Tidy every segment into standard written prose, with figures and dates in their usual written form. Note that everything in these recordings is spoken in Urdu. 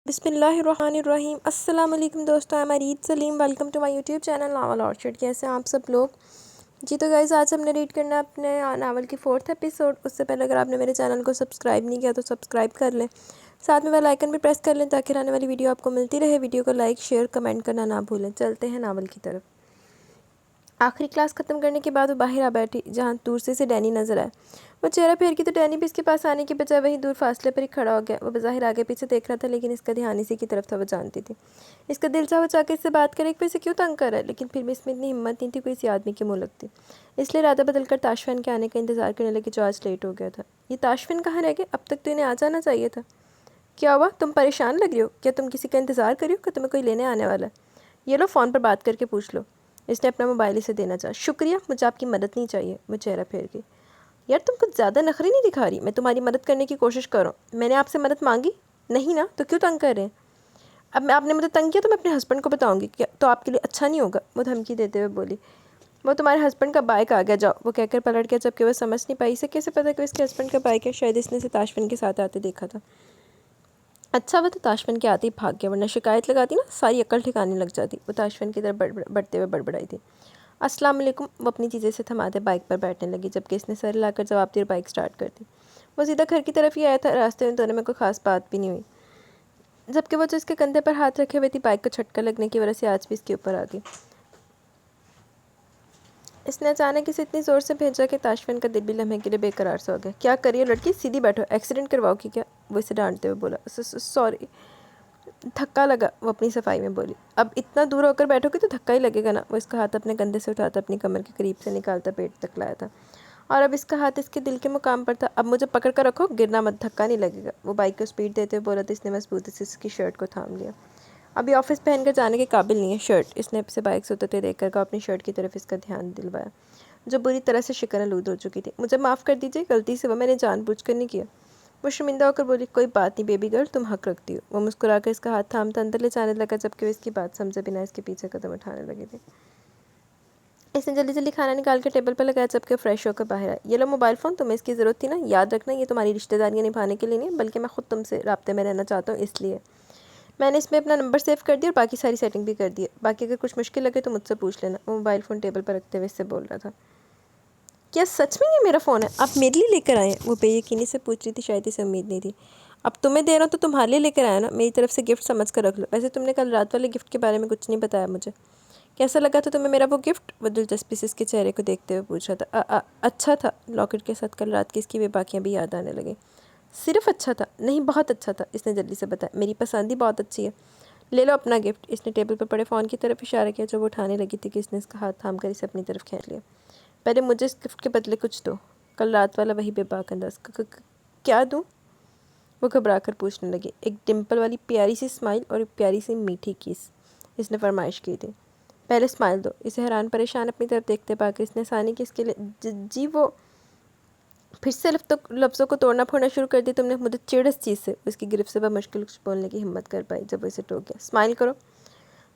بسم اللہ الرحمن الرحیم۔ السلام علیکم دوستوں، میں Reet Saleem, welcome to my YouTube channel novel orchard. کیسے ہیں آپ سب لوگ؟ جی تو گائز، آج ہم نے ریڈ کرنا ہے اپنے ناول کی 4th ایپیسوڈ۔ اس سے پہلے اگر آپ نے میرے چینل کو سبسکرائب نہیں کیا تو سبسکرائب کر لیں، ساتھ میں بیل آئیکن بھی پریس کر لیں تاکہ آنے والی ویڈیو آپ کو ملتی رہے۔ ویڈیو کو لائک، شیئر، کمنٹ کرنا نہ بھولیں۔ چلتے ہیں ناول کی طرف۔ آخری کلاس ختم کرنے کے بعد وہ باہر آ بیٹھی جہاں دور سے ڈینی نظر آئے۔ وہ چہرہ پھیر کی تو ڈینی بھی اس کے پاس آنے کی بجائے وہیں دور فاصلے پر ہی کھڑا ہو گیا۔ وہ بظاہر آگے پیچھے دیکھ رہا تھا لیکن اس کا دھیان اسی کی طرف تھا۔ وہ جانتی تھی اس کا دل چاہ وہ چاہ کے اس سے بات کرے کہ اسے کیوں تنگ کر رہا ہے، لیکن پھر بھی اس میں اتنی ہمت نہیں تھی کوئی اسی آدمی کے منہ لگتی۔ اس لیے ارادہ بدل کر تاشفین کے آنے کا انتظار کرنے لگی جو آج لیٹ ہو گیا تھا۔ یہ تاشفین کہاں رہ گئے؟ اب تک تو انہیں آ جانا چاہیے تھا۔ کیا ہوا؟ تم پریشان لگ رہی ہو؟ کیا تم کسی کا انتظار کر رہی ہو کہ تمہیں کوئی لینے آنے والا ہے؟ یہ لو، فون پر بات کر کے پوچھ لو۔ اس نے اپنا موبائل اسے دینا چاہا۔ شکریہ، مجھے آپ کی مدد نہیں چاہیے۔ وہ چہرہ پھیر گئی۔ یار تم کچھ زیادہ نخری نہیں دکھا رہی؟ میں تمہاری مدد کرنے کی کوشش کر رہا ہوں۔ میں نے آپ سے مدد مانگی نہیں نا، تو کیوں تنگ کر رہے ہیں؟ اب آپ نے مجھے تنگ کیا تو میں اپنے ہسبینڈ کو بتاؤں گی، تو آپ کے لیے اچھا نہیں ہوگا، وہ دھمکی دیتے ہوئے بولی۔ وہ تمہارے ہسبینڈ کا بائک آ گیا، جاؤ، وہ کہہ کر پلٹ گیا جبکہ وہ سمجھ نہیں پائی اسے کیسے پتا کہ اس کے ہسبینڈ کا بائک ہے۔ شاید اس نے اسے تاشفین کے ساتھ آتے دیکھا تھا۔ اچھا وہ تو تاشفین کے آتے ہی بھاگ گیا، ورنہ شکایت لگاتی نا ساری عقل ٹھکانے لگ جاتی۔ وہ تاشفین کی طرف بڑھتے ہوئے بڑبڑائی تھی۔ السلام علیکم۔ وہ اپنی چیزیں سے تھماتے بائک پر بیٹھنے لگی جبکہ اس نے سر ہلا کر جواب دی اور بائک سٹارٹ کر دی۔ وہ سیدھا گھر کی طرف ہی آیا تھا۔ راستے میں دونوں میں کوئی خاص بات بھی نہیں ہوئی جبکہ وہ جو اس کے کندھے پر ہاتھ رکھے ہوئے تھی، بائک کو جھٹکا لگنے کی وجہ سے آج بھی اس کے اوپر آ گئی۔ اس نے اچانک اسے اتنی زور سے بھیجا کہ تاشفین کا دل بھی لمحے کے لیے بے قرار سا ہو گیا۔ کیا کر رہی ہو لڑکی؟ سیدھی بیٹھو، ایکسیڈنٹ کرواؤ گی کیا؟ وہ اسے ڈانٹتے ہوئے بولا۔ سوری، دھکا لگا، وہ اپنی صفائی میں بولی۔ اب اتنا دور ہو کر بیٹھو گی تو دھکا ہی لگے گا نا۔ وہ اس کا ہاتھ اپنے کندھے سے اٹھاتا اپنی کمر کے قریب سے نکالتا پیٹ تک لایا تھا، اور اب اس کا ہاتھ اس کے دل کے مقام پر تھا۔ اب مجھے پکڑ کر رکھو، گرنا مت، دھکا نہیں لگے گا۔ وہ بائک کو سپیڈ دیتے ہوئے بولا تو اس نے مضبوطی سے اس کی شرٹ کو تھام لیا۔ ابھی آفس پہن کر جانے کے قابل نہیں ہے شرٹ، اس نے اسے بائک سے اترتے دیکھ کر کہا، اپنی شرٹ کی طرف اس کا دھیان دلوایا جو بری طرح سے شکن آلود ہو چکی تھی۔ مجھے معاف کر دیجیے، غلطی سے، وہ میں نے جان بوجھ کر نہیں کیا۔ وہ شرمندہ ہو کر بولی۔ کوئی بات نہیں بیبی گرل، تم حق رکھتی ہو۔ وہ مسکرا کر اس کا ہاتھ تھامتا اندر لے جانے لگا جبکہ وہ اس کی بات سمجھے بنا اس کے پیچھے قدم اٹھانے لگی تھی۔ اس نے جلدی جلدی کھانا نکال کر ٹیبل پر لگایا جبکہ فریش ہو کر باہر آئی۔ یہ لو موبائل فون، تمہیں اس کی ضرورت تھی نا؟ یاد رکھنا یہ تمہاری رشتہ داریاں نبھانے کے لیے نہیں ہے، بلکہ میں خود تم سے رابطے میں رہنا چاہتا ہوں، اس لیے میں نے اس میں اپنا نمبر سیو کر دیا اور باقی ساری سیٹنگ بھی کر دی ہے۔ باقی اگر کچھ مشکل لگے تو مجھ سے پوچھ لینا۔ وہ موبائل فون ٹیبل پر رکھتے ہوئے اس سے بول رہا تھا۔ کیا سچ میں یہ میرا فون ہے؟ آپ میرے لیے لے کر آئے ہیں؟ وہ بے یقینی سے پوچھ رہی تھی، شاید اسے امید نہیں تھی۔ اب تمہیں دے رہا ہوں تو تمہارے لیے لے کر آیا نا، میری طرف سے گفٹ سمجھ کر رکھ لو۔ ویسے تم نے کل رات والے گفٹ کے بارے میں کچھ نہیں بتایا مجھے، کیسا لگا تھا تمہیں میرا وہ گفٹ؟ وہ دلچسپی سے اس کے چہرے کو دیکھتے ہوئے پوچھ رہا تھا۔ اچھا تھا۔ لاکٹ کے ساتھ کل رات کی اس کی بے باکیاں بھی یاد آنے لگیں۔ صرف اچھا تھا؟ نہیں، بہت اچھا تھا، اس نے جلدی سے بتایا۔ میری پسند ہی بہت اچھی ہے، لے لو اپنا گفٹ۔ اس نے ٹیبل پر پڑے فون کی طرف اشارہ کیا جو وہ اٹھانے لگی تھی کہ اس نے اس کا ہاتھ تھام کر اسے اپنی طرف کھینچ لیا۔ پہلے مجھے اس گفٹ کے بدلے کچھ دو۔ کل رات والا وہی بے باک انداز۔ کیا دوں؟ وہ گھبرا کر پوچھنے لگی۔ ایک ڈمپل والی پیاری سی اسمائل اور ایک پیاری سی میٹھی کس، اس نے فرمائش کی تھی۔ پہلے اسمائل دو۔ اسے حیران پریشان اپنی طرف دیکھتے پا کر اس نے آسانی کی اس کے لیے جی وہ پھر سے لفظوں کو توڑنا پھوڑنا شروع کر دی۔ تم نے مجھے چڑ اس چیز سے؟ اس کی گرفت سے بمشکل کچھ بولنے کی ہمت کر پائی جب وہ اسے ٹوک گیا۔ اسمائل کرو۔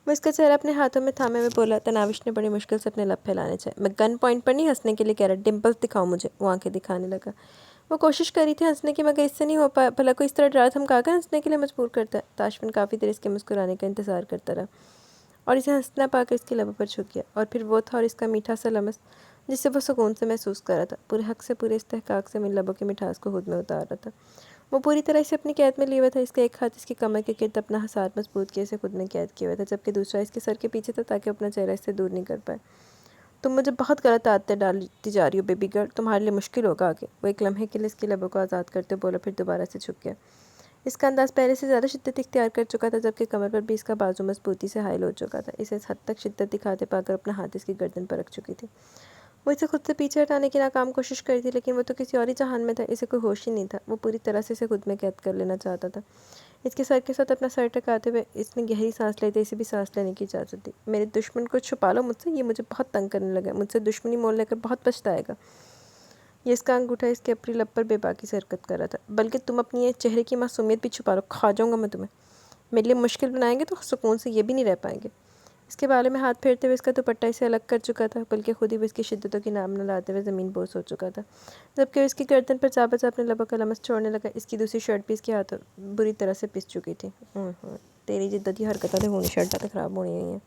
وہ اس کا چہرہ اپنے ہاتھوں میں تھامے ہوئے بولا۔ تناوش نے بڑی مشکل سے اپنے لب پھیلانے چاہے۔ میں گن پوائنٹ پر نہیں ہنسنے کے لیے کہہ رہا، ڈمپلز دکھاؤ مجھے۔ وہ آنکھیں دکھانے لگا۔ وہ کوشش کر رہی تھی ہنسنے کی مگر اس سے نہیں ہو پایا۔ بھلا کوئی اس طرح ڈرا دھمکا کر ہنسنے کے لیے مجبور کرتا ہے؟ تاشفین کافی دیر اس کے مسکرانے کا انتظار کرتا رہا اور اسے ہنسنا پا کر اس کے لبوں پر جھک گیا، اور پھر وہ تھا اور اس کا میٹھا سا لمس جس سے وہ سکون سے محسوس کر رہا تھا، پورے حق سے پورے استحقاق سے ان لبوں کی مٹھاس کو خود میں اتار رہا تھا۔ وہ پوری طرح اسے اپنی قید میں لیے ہوئے تھا۔ اس کا ایک ہاتھ اس کی کمر کے گرد اپنا حساس مضبوط کیے اسے خود میں قید کیے ہوئے تھا جبکہ دوسرا اس کے سر کے پیچھے تھا تاکہ اپنا چہرہ اس سے دور نہیں کر پائے۔ تم مجھے بہت غلط عادتیں ڈالتی جا رہی ہو بیبی گرل، تمہارے لیے مشکل ہوگا آگے۔ وہ ایک لمحے کے لیے اس کے لبوں کو آزاد کرتے بولا، پھر دوبارہ سے جھک گیا۔ اس کا انداز پہلے سے زیادہ شدت اختیار کر چکا تھا جبکہ کمر پر بھی اس کا بازو مضبوطی سے حائل ہو چکا تھا۔ اسے اس حد تک شدت دکھاتے پا کر اپنا ہاتھ اس کی گردن پر رکھ چکی تھی۔ وہ اسے خود سے پیچھے ہٹانے کی ناکام کوشش کری تھی لیکن وہ تو کسی اور ہی جہان میں تھا، اسے کوئی ہوش ہی نہیں تھا۔ وہ پوری طرح سے اسے خود میں قید کر لینا چاہتا تھا۔ اس کے سر کے ساتھ اپنا سر ٹکاتے ہوئے اس نے گہری سانس لیتے اسے بھی سانس لینے کی اجازت دی۔ میرے دشمن کو چھپا لو مجھ سے، یہ مجھے بہت تنگ کرنے لگا ہے، مجھ سے دشمنی مول لے کر بہت پچھتائے گا۔ یہ اس کا انگوٹھا اس کے اپری لب پر بے باکی سے حرکت کر رہا تھا۔ بلکہ تم اپنی یہ چہرے کی معصومیت بھی چھپا لو، کھا جاؤں گا میں تمہیں۔ میرے لیے مشکل بنائیں گے تو سکون سے یہ بھی نہیں رہ پائیں گے۔ اس کے بالوں میں ہاتھ پھیرتے ہوئے اس کا دوپٹہ اسے الگ کر چکا تھا، بلکہ خود ہی وہ اس کی شدتوں کی نام نہ لاتے ہوئے زمین بوس ہو چکا تھا، جبکہ اس کی گردن پر جا بجا اپنے لبوں کا لمس چھوڑنے لگا۔ اس کی دوسری شرٹ بھی اس کے ہاتھوں بری طرح سے پس چکی تھی۔ تیری جدتی حرکتیں تو ہونی شرٹیں تو خراب ہونی ہوئی ہیں۔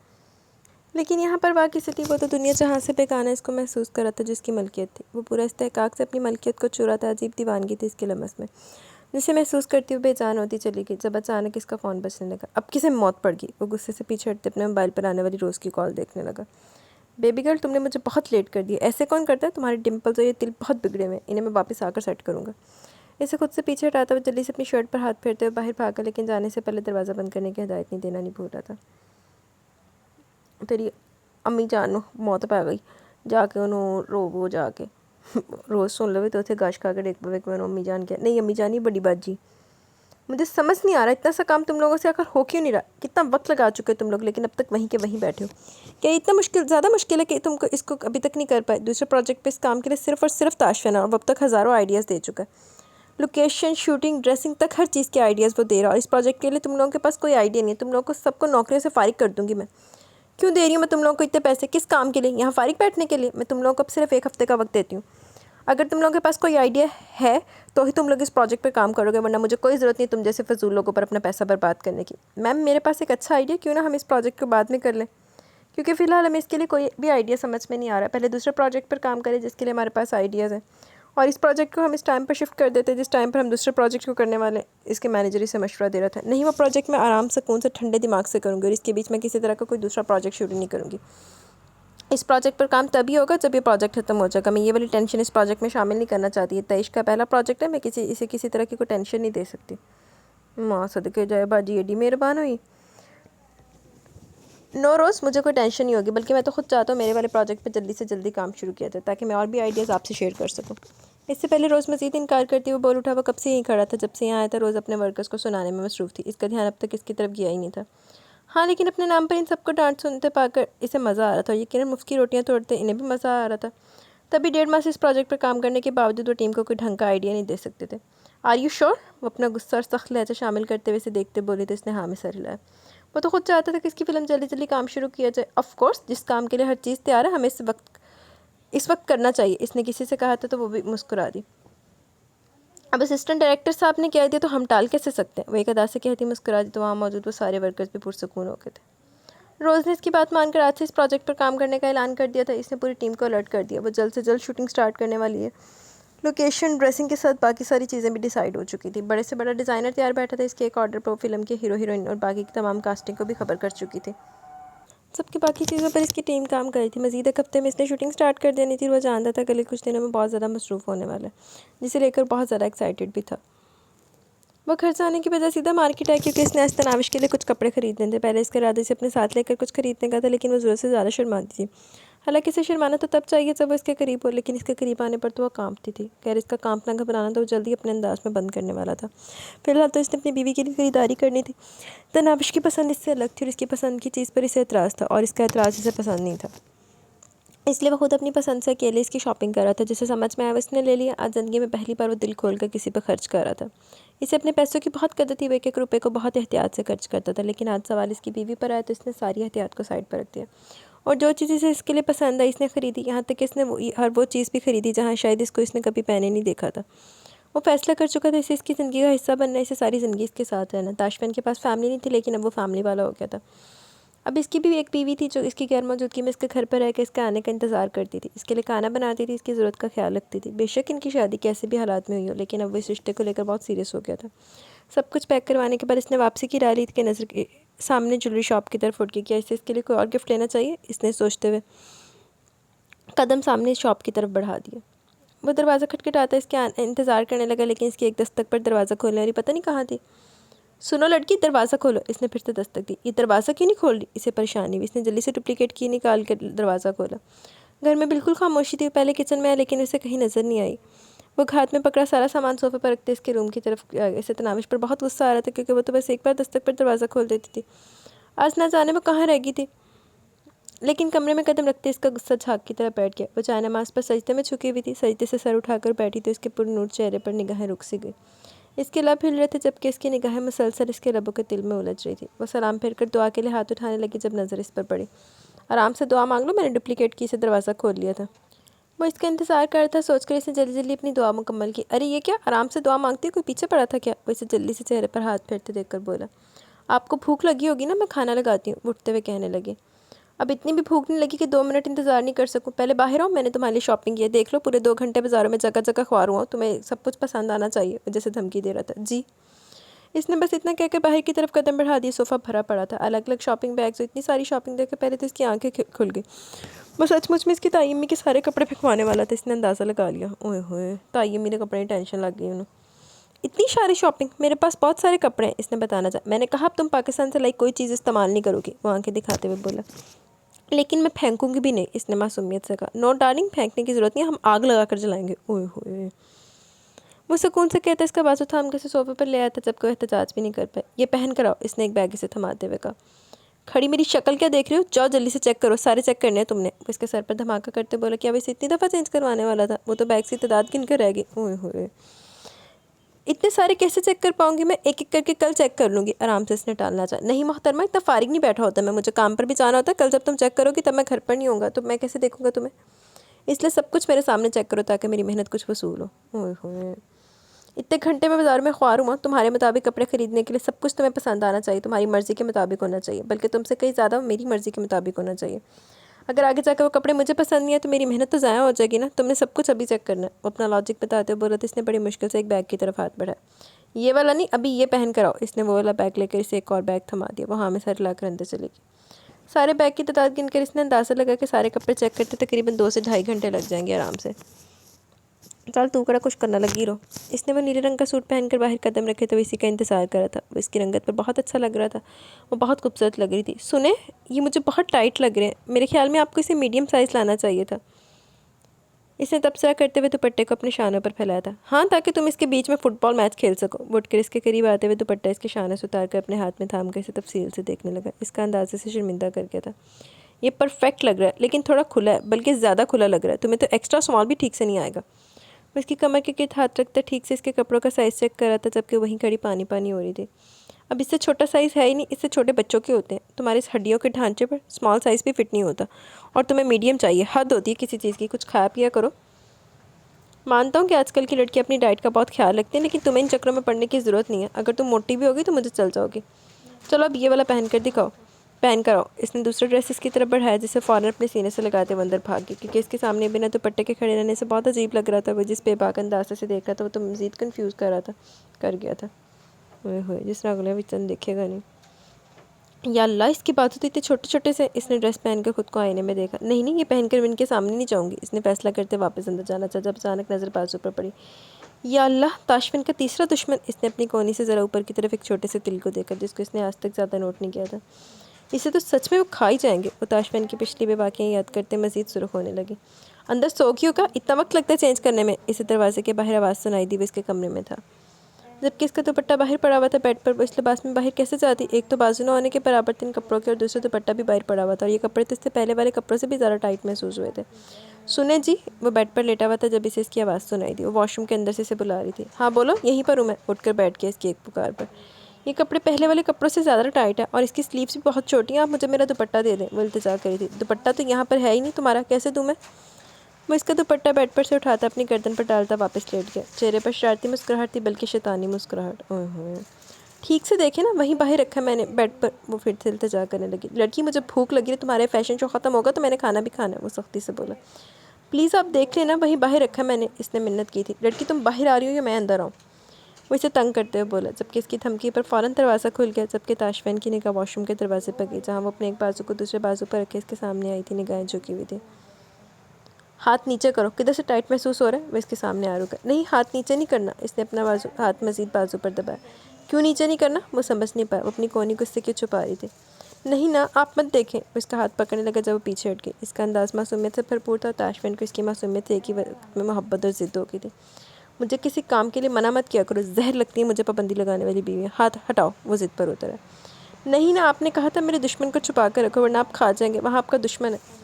لیکن یہاں پر واقعی سے تھی، وہ تو دنیا جہاں سے بیگانہ اس کو محسوس کر رہا تھا جس کی ملکیت تھی۔ وہ پورا استحقاق سے اپنی ملکیت کو چھو رہا تھا۔ عجیب دیوانگی تھی اس کے لمس میں، جسے محسوس کرتی ہوئے بے جان ہوتی چلی گئی جب اچانک اس کا فون بجنے لگا۔ اب کسے موت پڑ گئی؟ وہ غصے سے پیچھے ہٹتے اپنے موبائل پر آنے والی روز کی کال دیکھنے لگا۔ بیبی گرل، تم نے مجھے بہت لیٹ کر دیا۔ ایسے کون کرتا ہے؟ تمہارے ڈمپلز اور یہ دل بہت بگڑے ہوئے ہیں، انہیں میں واپس آ کر سیٹ کروں گا۔ اسے خود سے پیچھے ہٹاتا ہوا جلدی سے اپنی شرٹ پر ہاتھ پھیرتے ہوئے باہر بھاگا، لیکن جانے سے پہلے دروازہ بند کرنے کی ہدایت دینا نہیں بھول رہا تھا۔ تیری امی جان نو موت پا گئی، جا کے انہوں روو جا کے روز سن لو تو اتنے گاش کھا کے دیکھ پوے کہ میں امی جان کیا نہیں، امی جان نہیں بڑی باجی۔ مجھے سمجھ نہیں آ رہا اتنا سا کام تم لوگوں سے آخر ہو کیوں نہیں رہا؟ کتنا وقت لگا چکے تم لوگ، لیکن اب تک وہیں کے وہیں بیٹھے ہو۔ کیا اتنا زیادہ مشکل ہے کہ تم کو اس کو ابھی تک نہیں کر پائے؟ دوسرے پروجیکٹ پہ اس کام کے لیے صرف اور صرف تاشفین ہے، اور اب تک ہزاروں آئیڈیاز دے چکا ہے۔ لوکیشن، شوٹنگ، ڈریسنگ تک ہر چیز کے آئیڈیاز وہ دے رہا، اور اس پروجیکٹ کے لیے تم لوگوں کے پاس کوئی آئیڈیا نہیں ہے۔ تم لوگوں کو سب کو نوکریوں سے فارغ کر دوں گی میں۔ کیوں دے رہی ہوں میں تم لوگوں کو اتنے پیسے؟ کس کام کے لیے؟ یہاں فارغ بیٹھنے کے لیے؟ میں تم لوگوں کو اب صرف 1 ہفتے کا وقت دیتی ہوں۔ اگر تم لوگوں کے پاس کوئی آئیڈیا ہے تو ہی تم لوگ اس پروجیکٹ پہ کام کرو گے، ورنہ مجھے کوئی ضرورت نہیں تم جیسے فضول لوگوں پر اپنا پیسہ برباد کرنے کی۔ میم، میرے پاس ایک اچھا آئیڈیا، کیوں نہ ہم اس پروجیکٹ کو بعد میں کر لیں؟ کیونکہ فی الحال ہمیں اس کے لیے کوئی بھی آئیڈیا سمجھ میں نہیں آ رہا ہے۔ پہلے دوسرے پروجیکٹ پر کام کریں جس کے لیے ہمارے پاس آئیڈیاز ہیں، اور اس پروجیکٹ کو ہم اس ٹائم پر شفٹ کر دیتے جس ٹائم پر ہم دوسرے پروجیکٹ کو کرنے والے۔ اس کے مینیجر اسے مشورہ دے رہا تھا۔ نہیں، وہ پروجیکٹ میں آرام سکون سے ٹھنڈے دماغ سے کروں گی، اور اس کے بیچ میں کسی طرح کا کوئی دوسرا پروجیکٹ شروع نہیں کروں گی۔ اس پروجیکٹ پر کام تبھی ہوگا جب یہ پروجیکٹ ختم ہو جائے گا۔ میں یہ والی ٹینشن اس پروجیکٹ میں شامل نہیں کرنا چاہتی۔ یہ تعیش کا پہلا پروجیکٹ ہے، میں اسے کسی طرح کی کوئی ٹینشن نہیں دے سکتی۔ ماں صدقے جائے باجی ایڈی مہربان ہوئی۔ نو روز، مجھے کوئی ٹینشن نہیں ہوگی، بلکہ میں تو خود چاہتا ہوں میرے والے پروجیکٹ پہ جلدی سے جلدی کام شروع کیا جائے تاکہ میں اور بھی آئیڈیاز آپ سے شیئر کر سکوں۔ اس سے پہلے روز مزید انکار کرتی ہوئے بول اٹھا، وہ کب سے یہیں کھڑا تھا جب سے یہاں آیا تھا۔ روز اپنے ورکرز کو سنانے میں مصروف تھی، اس کا دھیان اب تک اس کی طرف گیا ہی نہیں تھا۔ ہاں، لیکن اپنے نام پر ان سب کو ڈانٹ سنتے پا کر اسے مزہ آ رہا تھا، اور یقیناً مفت کی روٹیاں توڑتے انہیں بھی مزہ آ رہا تھا۔ تبھی 1.5 ماہ سے اس پروجیکٹ پر کام کرنے کے باوجود وہ ٹیم کو کوئی ڈھنگ کا آئیڈیا نہیں دے سکتے تھے۔ آر یو شور؟ وہ اپنا غصہ اور سخت لہجہ شامل کرتے ہوئے اسے دیکھتے بولی تو اس نے ہاں میں سر ہلایا۔ وہ تو خود چاہتا تھا کہ اس کی فلم جلدی جلدی کام شروع کیا جائے۔ آف کورس، جس کام کے لیے ہر چیز تیار ہے ہمیں اس وقت کرنا چاہیے۔ اس نے کسی سے کہا تھا تو وہ بھی مسکرا دی۔ اب اسسٹنٹ ڈائریکٹر صاحب نے کہہ دیا تو ہم ٹال کیسے سکتے ہیں؟ وہ ایک ادا سے کہتی مسکرا دی تو وہاں موجود وہ سارے ورکرز بھی پرسکون ہو گئے تھے۔ روز نے اس کی بات مان کر آج سے اس پروجیکٹ پر کام کرنے کا اعلان کر دیا تھا۔ اس نے پوری ٹیم کو الرٹ کر دیا، وہ جلد سے جلد شوٹنگ سٹارٹ کرنے والی ہے۔ لوکیشن، ڈریسنگ کے ساتھ باقی ساری چیزیں بھی ڈیسائیڈ ہو چکی تھی۔ بڑے سے بڑا ڈیزائنر تیار بیٹھا تھا۔ اس کے ایک آرڈر پر وہ فلم کے ہیرو ہیروئن اور باقی کی تمام کاسٹنگ کو بھی خبر کر چکی تھی۔ سب کی باقی چیزوں پر اس کی ٹیم کام کر رہی تھی۔ مزید 1 ہفتے میں اس نے شوٹنگ سٹارٹ کر دینی تھی۔ وہ جانتا تھا کہ اگلے کچھ دنوں میں بہت زیادہ مصروف ہونے والا ہے، جسے لے کر بہت زیادہ ایکسائٹیڈ بھی تھا۔ وہ گھر جانے کی بجائے سیدھا مارکیٹ آئی کیونکہ اس نے استناوش کے لیے کچھ کپڑے خریدنے تھے۔ پہلے اس کا ارادہ اسے اپنے ساتھ لے کر کچھ خریدنے کا تھا، لیکن وہ ضرورت سے زیادہ شرماتی تھی۔ حالانکہ اسے شرمانا تو تب چاہیے جب وہ اس کے قریب ہو، لیکن اس کے قریب آنے پر تو وہ کانپتی تھی۔ خیر، اس کا کانپنا گھبرانا تو وہ جلدی اپنے انداز میں بند کرنے والا تھا۔ فی الحال تو اس نے اپنی بیوی کے لیے خریداری کرنی تھی۔ تناوش کی پسند اس سے الگ تھی، اور اس کی پسند کی چیز پر اسے اعتراض تھا، اور اس کا اعتراض اسے پسند نہیں تھا۔ اس لیے وہ خود اپنی پسند سے اکیلے اس کی شاپنگ کر رہا تھا، جسے سمجھ میں آیا اس نے لے لیا۔ آج زندگی میں پہلی بار وہ دل کھول کر کسی پہ خرچ کر رہا تھا۔ اسے اپنے پیسوں کی بہت قدر تھی، وہ 1 روپے کو بہت احتیاط سے خرچ کرتا تھا، لیکن آج سوال اس کی بیوی پر آیا تو اس نے ساری احتیاط کو سائڈ پر رکھ دیا، اور جو چیز اسے اس کے لیے پسند آئی اس نے خریدی۔ یہاں تک کہ اس نے ہر وہ چیز بھی خریدی جہاں شاید اس کو اس نے کبھی پہنے نہیں دیکھا تھا۔ وہ فیصلہ کر چکا تھا اسے اس کی زندگی کا حصہ بننا، اسے ساری زندگی اس کے ساتھ رہنا۔ تاشفین کے پاس فیملی نہیں تھی، لیکن اب وہ فیملی والا ہو گیا تھا۔ اب اس کی بھی ایک بیوی تھی جو اس کی غیر موجودگی میں اس کے گھر پر رہ کے اس کے آنے کا انتظار کرتی تھی، اس کے لیے کھانا بناتی تھی، اس کی ضرورت کا خیال رکھتی تھی۔ بے شک ان کی شادی کیسے بھی حالات میں ہوئی ہو، لیکن اب وہ اس رشتے کو لے کر بہت سیریس ہو گیا تھا۔ سب کچھ پیک کروانے کے بعد اس نے واپسی کی رائے لی کہ نظر کے سامنے جویلری شاپ کی طرف اٹھ کے کیا اسے اس کے لیے کوئی اور گفٹ لینا چاہیے، اس نے سوچتے ہوئے قدم سامنے شاپ کی طرف بڑھا دیا۔ وہ دروازہ کھٹکھٹاتا اس کے انتظار کرنے لگا، لیکن اس کی ایک دستک پر دروازہ کھولنے والی پتہ نہیں کہاں تھی۔ سنو لڑکی، دروازہ کھولو، اس نے پھر سے دستک دی۔ یہ دروازہ کیوں نہیں کھول رہی؟ اسے پریشانی ہوئی۔ اس نے جلدی سے ڈپلیکیٹ کی نکال کر دروازہ کھولا۔ گھر میں بالکل خاموشی تھی۔ پہلے کچن میں آیا لیکن اسے کہیں نظر نہیں آئی۔ وہ ہاتھ میں پکڑا سارا سامان صوفے پر رکھتے اس کے روم کی طرف گیا۔ اسے تناوش پر بہت غصہ آ رہا تھا کیونکہ وہ تو بس ایک بار دستک پر دروازہ کھول دیتی تھی، آج نہ جانے وہ کہاں رہ گئی تھی۔ لیکن کمرے میں قدم رکھتے اس کا غصہ جھاگ کی طرح بیٹھ گیا۔ وہ جائے نماز پر سجدے میں جھکی ہوئی تھی، سجدے سے سر اٹھا کر بیٹھی تو اس کے پر نور چہرے پر نگاہیں رک سی گئی۔ اس کے لب ہل رہے تھے جبکہ اس کی نگاہیں مسلسل اس کے لبوں کے دل میں الجھ رہی تھی۔ وہ سلام پھیر کر دعا کے لیے ہاتھ اٹھانے لگی جب نظر اس پر پڑی۔ آرام سے دعا مانگ لو، میں نے ڈپلیکیٹ کی سے دروازہ کھول لیا تھا۔ وہ اس کا انتظار کر رہا تھا، سوچ کر اس نے جلدی جلدی اپنی دعا مکمل کی۔ ارے یہ کیا، آرام سے دعا مانگتی، کوئی پیچھے پڑا تھا کیا؟ وہ اسے جلدی سے چہرے پر ہاتھ پھیرتے دیکھ کر بولا۔ آپ کو بھوک لگی ہوگی نا، میں کھانا لگاتی ہوں، اٹھتے ہوئے کہنے لگی۔ اب اتنی بھی بھوک نہیں لگی کہ 2 منٹ انتظار نہیں کر سکوں، پہلے باہر آؤ، میں نے تمہارے لیے شاپنگ کی ہے، دیکھ لو پورے 2 گھنٹے بازاروں میں جگہ جگہ خوار ہوا ہوں، تمہیں سب کچھ پسند آنا چاہیے، وہ جیسے دھمکی دے رہا تھا۔ جی۔ اس نے بس اتنا کہہ کر باہر کی طرف قدم بڑھا دیا۔ صوفہ بھرا پڑا تھا، الگ الگ شاپنگ بیگز، اتنی ساری شاپنگ دیکھ کے پہلے تو اس کی آنکھیں کھل گئی۔ وہ سچ مچ میں اس کی تائی امی کے سارے کپڑے پھینکوانے والا تھا، اس نے اندازہ لگا لیا۔ اوئے ہوئے، تائی امی نے کپڑے ٹینشن لگ گئی انہوں۔ اتنی ساری شاپنگ، میرے پاس بہت سارے کپڑے ہیں، اس نے بتانا چاہا۔ میں نے کہا اب تم پاکستان سے لائی کوئی چیز استعمال نہیں کرو گی، وہ آنکھیں دکھاتے ہوئے بولا۔ لیکن میں پھینکوں گی بھی نہیں، اس نے معصومیت سے کہا۔ نو ڈارلنگ، پھینکنے کی ضرورت نہیں، ہم آگ لگا کر جلائیں گے۔ اوئے ہوئے، وہ سکون سے کہتا اس کا بازو تھام کے اسے صوفے پر لے آیا تھا جب کہ وہ احتجاج بھی نہیں کر پائے۔ یہ پہن کر آؤ، اس نے ایک بیگ اسے تھماتے ہوئے کہا۔ کھڑی میری شکل کیا دیکھ رہی ہو، جاؤ جلدی سے چیک کرو، سارے چیک کرنے ہیں تم نے، وہ اس کے سر پر دھماکہ کرتے بولا۔ کیا وہ اسے اتنی دفعہ چینج کروانے والا تھا، وہ تو بیگ کی تعداد گن کر رہ گئی۔ اوئے ہوئے، اتنے سارے کیسے چیک کر پاؤں گی میں، ایک ایک کر کے کل چیک کر لوں گی، آرام سے اس نے ٹالنا چاہا۔ نہیں محترمہ، اتنا فارغ نہیں بیٹھا ہوتا میں، مجھے کام پر بھی جانا ہوتا ہے، کل جب تم چیک کرو گی تب میں گھر پر نہیں ہوں گا، تو میں کیسے دیکھوں گا تمہیں، اس لیے سب کچھ میرے سامنے چیک کرو تاکہ میری محنت کچھ وصول ہو۔ اوئے ہوئے، اتنے گھنٹے میں بازار میں خوار ہوا، تمہارے مطابق کپڑے خریدنے کے لیے سب کچھ تمہیں پسند آنا چاہیے، تمہاری مرضی کے مطابق ہونا چاہیے، بلکہ تم سے کہیں زیادہ میری مرضی کے مطابق ہونا چاہیے۔ اگر آگے جا کر وہ کپڑے مجھے پسند نہیں ہیں تو میری محنت تو ضائع ہو جائے گی نا، تم نے سب کچھ ابھی چیک کرنا ہے، وہ اپنا لاجک بتاتے ہوئے بولا۔ تو اس نے بڑی مشکل سے ایک بیگ کی طرف ہاتھ بڑھایا۔ یہ والا نہیں، ابھی یہ پہن کر آؤ، اس نے وہ والا بیگ لے کر اسے ایک اور بیگ تھما دیا۔ وہ ہاں میں سر لا کر اندر چلے گی۔ سارے بیگ کی تعداد گن کر اس نے اندازہ لگا کہ سارے کپڑے چیک کرتے تقریباً 2 سے 2.5 گھنٹے لگ جائیں گے آرام سے۔ چل تو کرا کچھ کرنا لگی رہو۔ اس نے وہ نیلے رنگ کا سوٹ پہن کر باہر قدم رکھے تو اسی کا انتظار کر رہا تھا۔ وہ اس کی رنگت پر بہت اچھا لگ رہا تھا، وہ بہت خوبصورت لگ رہی تھی۔ سنیں، یہ مجھے بہت ٹائٹ لگ رہے ہیں، میرے خیال میں آپ کو اسے میڈیم سائز لانا چاہیے تھا۔ اس نے تبصرہ کرتے ہوئے دوپٹے کو اپنے شانوں پر پھیلایا تھا۔ ہاں، تاکہ تم اس کے بیچ میں فٹ بال میچ کھیل سکو۔ وہ اٹھ کر اس کے قریب آتے ہوئے دوپٹہ اس کے شانوں سے اتار کر اپنے ہاتھ میں تھام کر اسے تفصیل سے دیکھنے لگا۔ اس کا انداز اسے شرمندہ کر گیا تھا۔ یہ پرفیکٹ لگ رہا ہے، لیکن تھوڑا کھلا ہے، بلکہ زیادہ کھلا لگ رہا ہے، تمہیں تو ایکسٹرا سمال بھی ٹھیک سے نہیں آئے گا۔ وہ اس کی کمر کے گرد ہاتھ رکھتا ٹھیک سے اس کے کپڑوں کا سائز چیک کر رہا تھا جبکہ وہیں کھڑی پانی پانی ہو رہی تھی۔ اب اس سے چھوٹا سائز ہے ہی نہیں، اس سے چھوٹے بچوں کے ہوتے ہیں، تمہارے اس ہڈیوں کے ڈھانچے پر سمال سائز بھی فٹ نہیں ہوتا، اور تمہیں میڈیم چاہیے، حد ہوتی ہے کسی چیز کی، کچھ کھایا پیا کرو۔ مانتا ہوں کہ آج کل کی لڑکی اپنی ڈائٹ کا بہت خیال رکھتی ہیں، لیکن تمہیں ان چکروں میں پڑنے کی ضرورت نہیں ہے، اگر تم موٹی بھی ہوگی تو مجھے چل جاؤ گی۔ چلو اب یہ والا پہن کر دکھاؤ، پہن کر آؤ۔ اس نے دوسرا ڈریس اس کی طرف بڑھایا جسے فوراً اپنے سینے سے لگاتے وہ اندر بھاگ گئی، کیونکہ اس کے سامنے بنا دوپٹے کے کھڑے رہنے سے بہت عجیب لگ رہا تھا۔ وہ جس بے باک انداز سے دیکھ رہا تھا وہ تو مزید کنفیوز کر گیا تھا۔ ہوئے ہوئے، جس نے اگلے وچن دیکھے گا نہیں۔ یا اللہ، اس کے بازو تو اتنے چھوٹے چھوٹے سے۔ اس نے ڈریس پہن کر خود کو آئینے میں دیکھا۔ نہیں نہیں، یہ پہن کر ان کے سامنے نہیں جاؤں گی، اس نے فیصلہ کرتے واپس اندر جانا چاہا جب اچانک نظر بازو پر پڑی۔ یا اللہ، تاشفین کا تیسرا دشمن۔ اس نے اپنی کونی سے ذرا اوپر کی طرف ایک چھوٹے سے تل کو دیکھا جس کو اس نے آج تک زیادہ نوٹ نہیں کیا تھا۔ اسے تو سچ میں وہ کھا ہی جائیں گے۔ وہ تاشفین کی پچھلی بے باکیاں یاد کرتے مزید سرخ ہونے لگی۔ اندر سو گئی ہوگا، اتنا وقت لگتا ہے چینج کرنے میں، اسے دروازے کے باہر آواز سنائی دی۔ وہ اس کے کمرے میں تھا جبکہ اس کا دوپٹہ باہر پڑا ہوا تھا بیڈ پر۔ وہ اس لباس میں باہر کیسے جاتی، ایک تو بازو نہ ہونے کے برابر تھے ان کپڑوں کے، اور دوسرا دوپٹہ بھی باہر پڑا ہوا تھا، اور یہ کپڑے تو اس سے پہلے والے کپڑوں سے بھی زیادہ ٹائٹ محسوس ہوئے تھے۔ سنیں جی، وہ بیڈ پر لیٹا ہوا تھا جب اسے اس کی آواز سنائی دی۔ وہ واش روم کے اندر سے اسے بلا رہی تھی۔ ہاں بولو، یہیں پر ہوں میں، اٹھ کر بیٹھ گیا اس کی ایک پکار پر۔ یہ کپڑے پہلے والے کپڑوں سے زیادہ ٹائٹ ہے اور اس کی سلیوز بھی بہت چھوٹی ہیں، آپ مجھے میرا دوپٹہ دے دیں، وہ التجا کری تھی۔ دوپٹہ تو یہاں پر ہے ہی نہیں تمہارا، کیسے دوں میں؟ وہ اس کا دوپٹہ بیڈ پر سے اٹھاتا اپنی گردن پر ڈالتا واپس لیٹ گیا۔ چہرے پر شرارتی مسکراہٹ تھی بلکہ شیطانی مسکراہٹ۔ اوئے ہوئے، ٹھیک سے دیکھیں نا، وہیں باہر رکھا میں نے بیڈ پر۔ وہ پھر سے التجا کرنے لگی۔ لڑکی، مجھے بھوک لگی ہے، تمہارے فیشن شو ختم ہوگا تو میں نے کھانا بھی کھانا ہے، وہ سختی سے بولا۔ پلیز آپ دیکھ لینا، وہیں باہر رکھا میں نے، اس نے منت کی تھی۔ لڑکی، تم باہر آ رہی ہو یا میں اندر آؤں؟ وہ اسے تنگ کرتے ہوئے بولا جبکہ اس کی دھمکی پر فوراً دروازہ کھل گیا جبکہ تاشفین کی نگاہ واش روم کے دروازے پر گئی جہاں وہ اپنے ایک بازو کو دوسرے بازو پر رکھے اس کے سامنے آئی تھی، نگاہیں جھکی ہوئی تھی۔ ہاتھ نیچے کرو، کدھر سے ٹائٹ محسوس ہو رہا ہے؟ وہ اس کے سامنے آ رکا۔ نہیں، ہاتھ نیچے نہیں کرنا، اس نے اپنا ہاتھ مزید بازو پر دبایا۔ کیوں نیچے نہیں کرنا؟ وہ سمجھ نہیں پایا، وہ اپنی کونی کو اس سے کیوں چھپا رہی تھی۔ نہیں نا، آپ مت دیکھیں، وہ اس کا ہاتھ پکڑنے لگا جب وہ پیچھے ہٹ گئی۔ اس کا انداز معصومیت سے بھرپور تھا اور تاشفین کو اس کی معصومیت سے ایک ہی وقت میں محبت اور ضد ہو گئی تھی۔ مجھے کسی کام کے لیے منع مت کیا کرو، زہر لگتی ہے مجھے پابندی لگانے والی بیوی، ہاتھ ہٹاؤ، وہ ضد پر اترا۔ نہیں نا، آپ نے کہا تھا میرے دشمن کو چھپا کر رکھو ورنہ آپ کھا جائیں گے، وہاں آپ کا دشمن ہے۔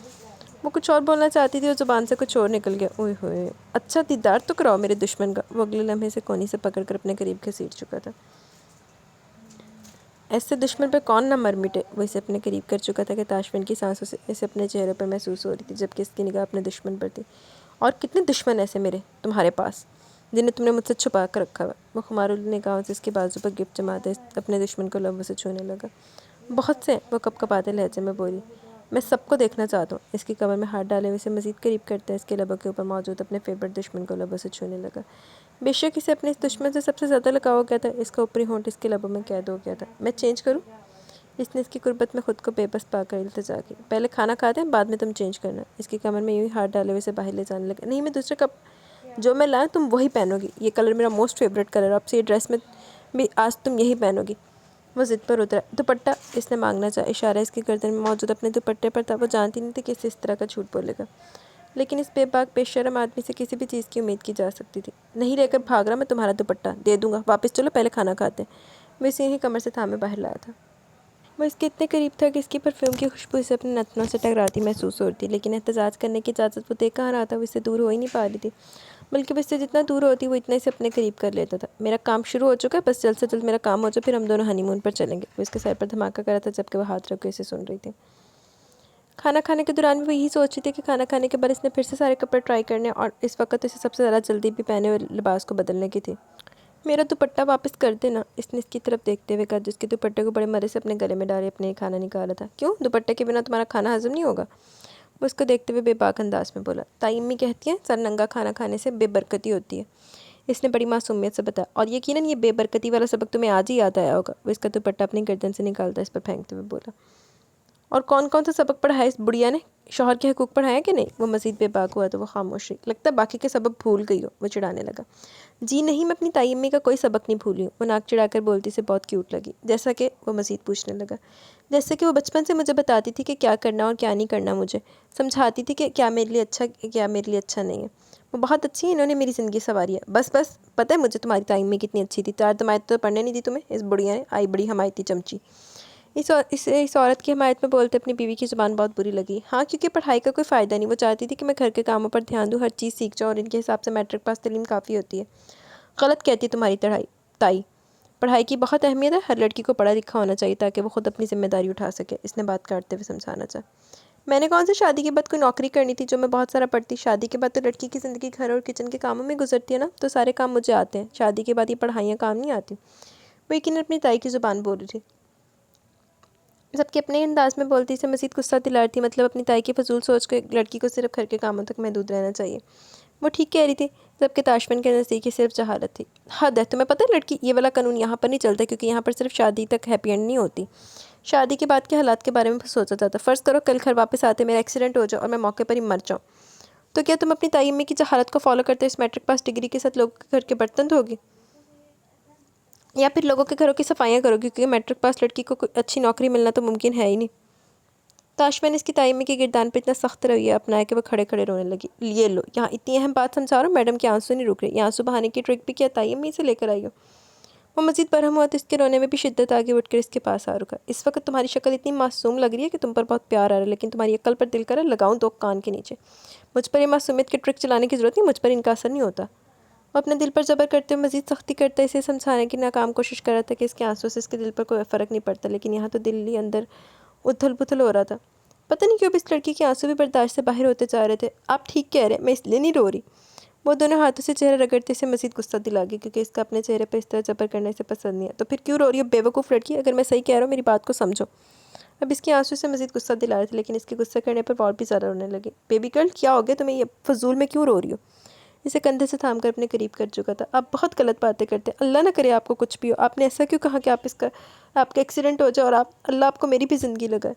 وہ کچھ اور بولنا چاہتی تھی اور زبان سے کچھ اور نکل گیا۔ اوئے ہوئے، اچھا دیدار تو کراؤ میرے دشمن کا۔ وہ اگلے لمحے سے کونی سے پکڑ کر اپنے قریب گھسیٹ چکا تھا۔ ایسے دشمن پہ کون نہ مر مٹے۔ وہ اسے اپنے قریب کر چکا تھا کہ تاشفین کی سانسوں سے اسے اپنے چہرے پر محسوس ہو رہی تھی، جبکہ اس کی نگاہ اپنے دشمن پر تھی۔ اور کتنے دشمن ایسے میرے تمہارے پاس جنہیں تم نے مجھ سے چھپا کر رکھا ہوا۔ وہ خمار نگاہوں سے اس کے بازو پر گرفت جماتے اپنے دشمن کو لبوں سے چھونے لگا۔ بہت سے، وہ کپ کپاتے لہجے میں بولی۔ میں سب کو دیکھنا چاہتا ہوں۔ اس کی کمر میں ہاتھ ڈالے ہوئے اسے مزید قریب کرتے اس کے لبوں کے اوپر موجود اپنے فیورٹ دشمن کو لبوں سے چھونے لگا۔ بے شک اسے اپنے اس دشمن سے سب سے زیادہ لگاؤ ہو گیا تھا۔ اس کا اوپری ہونٹ اس کے لبوں میں قید ہو گیا تھا۔ میں چینج کروں؟ اس نے اس کی قربت میں خود کو بے بس پا کر التجا کی۔ پہلے کھانا کھاتے ہیں، بعد میں تم چینج کرنا۔ اس کی کمر میں یوں ہی ہاتھ ڈالے ہوئے اسے باہر لے جانے لگا۔ نہیں، میں دوسرے کپ جو میں لاؤں تم وہی پہنو گی۔ یہ کلر میرا موسٹ فیوریٹ کلر، اب سے یہ ڈریس میں بھی آج تم یہی پہنو گی۔ وہ ضد پر اترا۔ دوپٹہ اس نے مانگنا چاہا۔ اشارہ اس کی گردن میں موجود اپنے دوپٹے پر تھا۔ وہ جانتی نہیں تھی کہ اس طرح کا جھوٹ بولے گا، لیکن اس بے باک بے شرم آدمی سے کسی بھی چیز کی امید کی جا سکتی تھی۔ نہیں لے کر بھاگ رہا میں تمہارا دوپٹہ، دے دوں گا، واپس چلو، پہلے کھانا کھاتے ہیں۔ وہ اسے یہیں کمر سے تھامے باہر لایا تھا۔ وہ اس کے اتنے قریب تھا کہ اس کی پرفیوم کی خوشبو اسے اپنے نتنوں سے ٹکراتی محسوس ہو رہی تھی، لیکن احتجاج کرنے کی اجازت وہ دے کہاں رہا تھا۔ وہ اس سے دور ہو ہی نہیں پا رہی تھی، بلکہ وہ اس سے جتنا دور ہوتی وہ اتنا اسے اپنے قریب کر لیتا تھا۔ میرا کام شروع ہو چکا ہے، بس جلد سے جلد میرا کام ہو جائے، پھر ہم دونوں ہنی مون پر چلیں گے۔ وہ اس کے سر پر دھماکہ کر رہا تھا جبکہ وہ ہاتھ رکھ کے اسے سن رہی تھی۔ کھانا کھانے کے دوران بھی وہ یہی سوچ رہی تھی کہ کھانا کھانے کے بعد اس نے پھر سے سارے کپڑے ٹرائی کرنے، اور اس وقت اسے سب سے زیادہ جلدی بھی پہنے ہوئے لباس کو بدلنے کی تھی۔ میرا دوپٹہ واپس کر دینا، اس نے اس کی طرف دیکھتے ہوئے کہا، جس کے دوپٹے کو بڑے مزے سے اپنے گلے میں ڈالے اپنے کھانا نکالا تھا۔ کیوں؟ دوپٹے کے بنا تمہارا کھانا ہضم نہیں ہوگا؟ وہ اس کو دیکھتے ہوئے بے باک انداز میں بولا۔ تائی امی کہتی ہیں سر ننگا کھانا کھانے سے بے برکتی ہوتی ہے، اس نے بڑی معصومیت سے بتایا، اور یقیناً یہ بے برکتی والا سبق تمہیں آج ہی یاد آیا ہوگا۔ وہ اس کا دوپٹہ اپنی گردن سے نکالتا اس پر پھینکتے ہوئے بولا۔ اور کون کون سا سبق پڑھایا اس بڑھیا نے؟ شوہر کے حقوق پڑھایا کہ نہیں؟ وہ مزید بے باک ہوا تو وہ خاموش رہی۔ لگتا ہے باقی کے سبق بھول گئی ہو، وہ چڑھانے لگا۔ جی نہیں، میں اپنی تائی امی کا کوئی سبق نہیں بھولی ہوں۔ وہ ناک چڑھا کر بولتی سے بہت کیوٹ لگی۔ جیسا کہ، وہ مزید پوچھنے لگا، جیسے کہ وہ بچپن سے مجھے بتاتی تھی کہ کیا کرنا اور کیا نہیں کرنا، مجھے سمجھاتی تھی کہ کیا میرے لیے اچھا، کیا میرے لیے اچھا نہیں ہے۔ وہ بہت اچھی ہیں، انہوں نے میری زندگی سنواری ہے۔ بس بس، پتہ ہے مجھے تمہاری تائی امی کتنی اچھی تھی۔ 4 حمایت تو پڑھنے نہیں دی تمہیں اس بڑھیا نے، آئی بڑی حمایتی چمچی۔ اس عورت کی حمایت میں بولتے اپنی بیوی کی زبان بہت بری لگی۔ ہاں، کیونکہ پڑھائی کا کوئی فائدہ نہیں۔ وہ چاہتی تھی کہ میں گھر کے کاموں پر دھیان دوں، ہر چیز سیکھ جاؤں، اور ان کے حساب سے میٹرک پاس تعلیم کافی ہوتی ہے۔ غلط کہتی ہے تمہاری تائی، پڑھائی کی بہت اہمیت ہے، ہر لڑکی کو پڑھا لکھا ہونا چاہیے تاکہ وہ خود اپنی ذمہ داری اٹھا سکے۔ اس نے بات کاٹتے ہوئے سمجھانا چاہا۔ میں نے کون سے شادی کے بعد کوئی نوکری کرنی تھی جو میں بہت سارا پڑھتی؟ شادی کے بعد تو لڑکی کی زندگی گھر اور کچن کے کاموں میں گزرتی ہے نا، تو سارے کام مجھے آتے ہیں۔ شادی کے بعد یہ پڑھائیاں کام نہیں آتی۔ وہ یقیناً اپنی تائی کی زبان بول رہی تھی، سب کے اپنے انداز میں بولتی سے مزید غصہ دلا رہی تھی۔ مطلب اپنی تائی کی فضول سوچ کے لڑکی کو صرف گھر کے کاموں تک محدود رہنا چاہیے۔ وہ ٹھیک کہہ رہی تھی، جبکہ تاشفین کے نزدیک یہ صرف جہالت تھی۔ حد ہے، تمہیں پتہ ہے لڑکی، یہ والا قانون یہاں پر نہیں چلتا، کیونکہ یہاں پر صرف شادی تک ہیپی اینڈ نہیں ہوتی، شادی کے بعد کے حالات کے بارے میں بھی سوچا جاتا۔ فرض کرو کل گھر واپس آتے میرا ایکسیڈنٹ ہو جائے اور میں موقع پر ہی مر جاؤں، تو کیا تم اپنی تائی امی کی جہالت کو فالو کرتے اس میٹرک پاس ڈگری کے ساتھ لوگوں کے گھر کے برتن دھوگی، یا پھر لوگوں کے گھروں کی صفائیاں کرو گی؟ کیونکہ میٹرک پاس لڑکی کو کوئی اچھی نوکری ملنا تو ممکن ہے ہی نہیں۔ تاشفین اس کی تائی امی کے گردان پہ اتنا سخت رویہ اپنایا کہ وہ کھڑے کھڑے رونے لگی۔ یہ لو، یہاں اتنی اہم بات سمجھا رہا ہوں، میڈم کے آنسو نہیں رک رہے، یہ آنسو بہانے کی ٹرک بھی کیا تائی امی سے لے کر آئی ہو؟ وہ مزید برہم ہوا تو اس کے رونے میں بھی شدت آگے اٹھ کر اس کے پاس آ رکا۔ اس وقت تمہاری شکل اتنی معصوم لگ رہی ہے کہ تم پر بہت پیار آ رہا ہے، لیکن تمہاری عقل پر دل کرا لگاؤں 2 کان کے نیچے۔ مجھ پر یہ معصومیت کے ٹرک چلانے کی ضرورت نہیں، مجھ پر ان کا اثر نہیں ہوتا۔ وہ اپنے دل پر جبر کرتے ہوئے مزید سختی کرتا اسے سمجھانے کی ناکام کوشش کر رہا تھا کہ اس کے آنسوں سے اس کے دل پر کوئی فرق نہیں پڑتا، لیکن یہاں تو دل ہی اندر اتھل پتھل ہو رہا تھا۔ پتہ نہیں کیوں اب اس لڑکی کے آنسو بھی برداشت سے باہر ہوتے جا رہے تھے۔ آپ ٹھیک کہہ رہے ہیں، میں اس لیے نہیں رو رہی۔ وہ دونوں ہاتھوں سے چہرہ رگڑتے اسے مزید غصہ دلا گئی، کیونکہ اس کا اپنے چہرے پر اس طرح جبر کرنا اسے پسند نہیں ہے۔ تو پھر کیوں رو رہی ہو بے وقوف لڑکی؟ اگر میں صحیح کہہ رہا ہوں میری بات کو سمجھو۔ اب اس کے آنسو سے مزید غصہ دلا رہے تھے، لیکن اس کے غصہ کرنے پر اور بھی زیادہ رونے لگے۔ بیبی گرل، کیا ہو گیا تمہیں؟ یہ فضول میں کیوں رو رہی ہو؟ اسے کندھے سے تھام کر اپنے قریب کر چکا تھا۔ آپ بہت غلط باتیں کرتے ہیں، اللہ نہ کرے آپ کو کچھ بھی ہو۔ آپ نے ایسا کیوں کہا کہ آپ کا ایکسیڈنٹ ہو جائے اور اللہ آپ کو میری بھی زندگی لگائے؟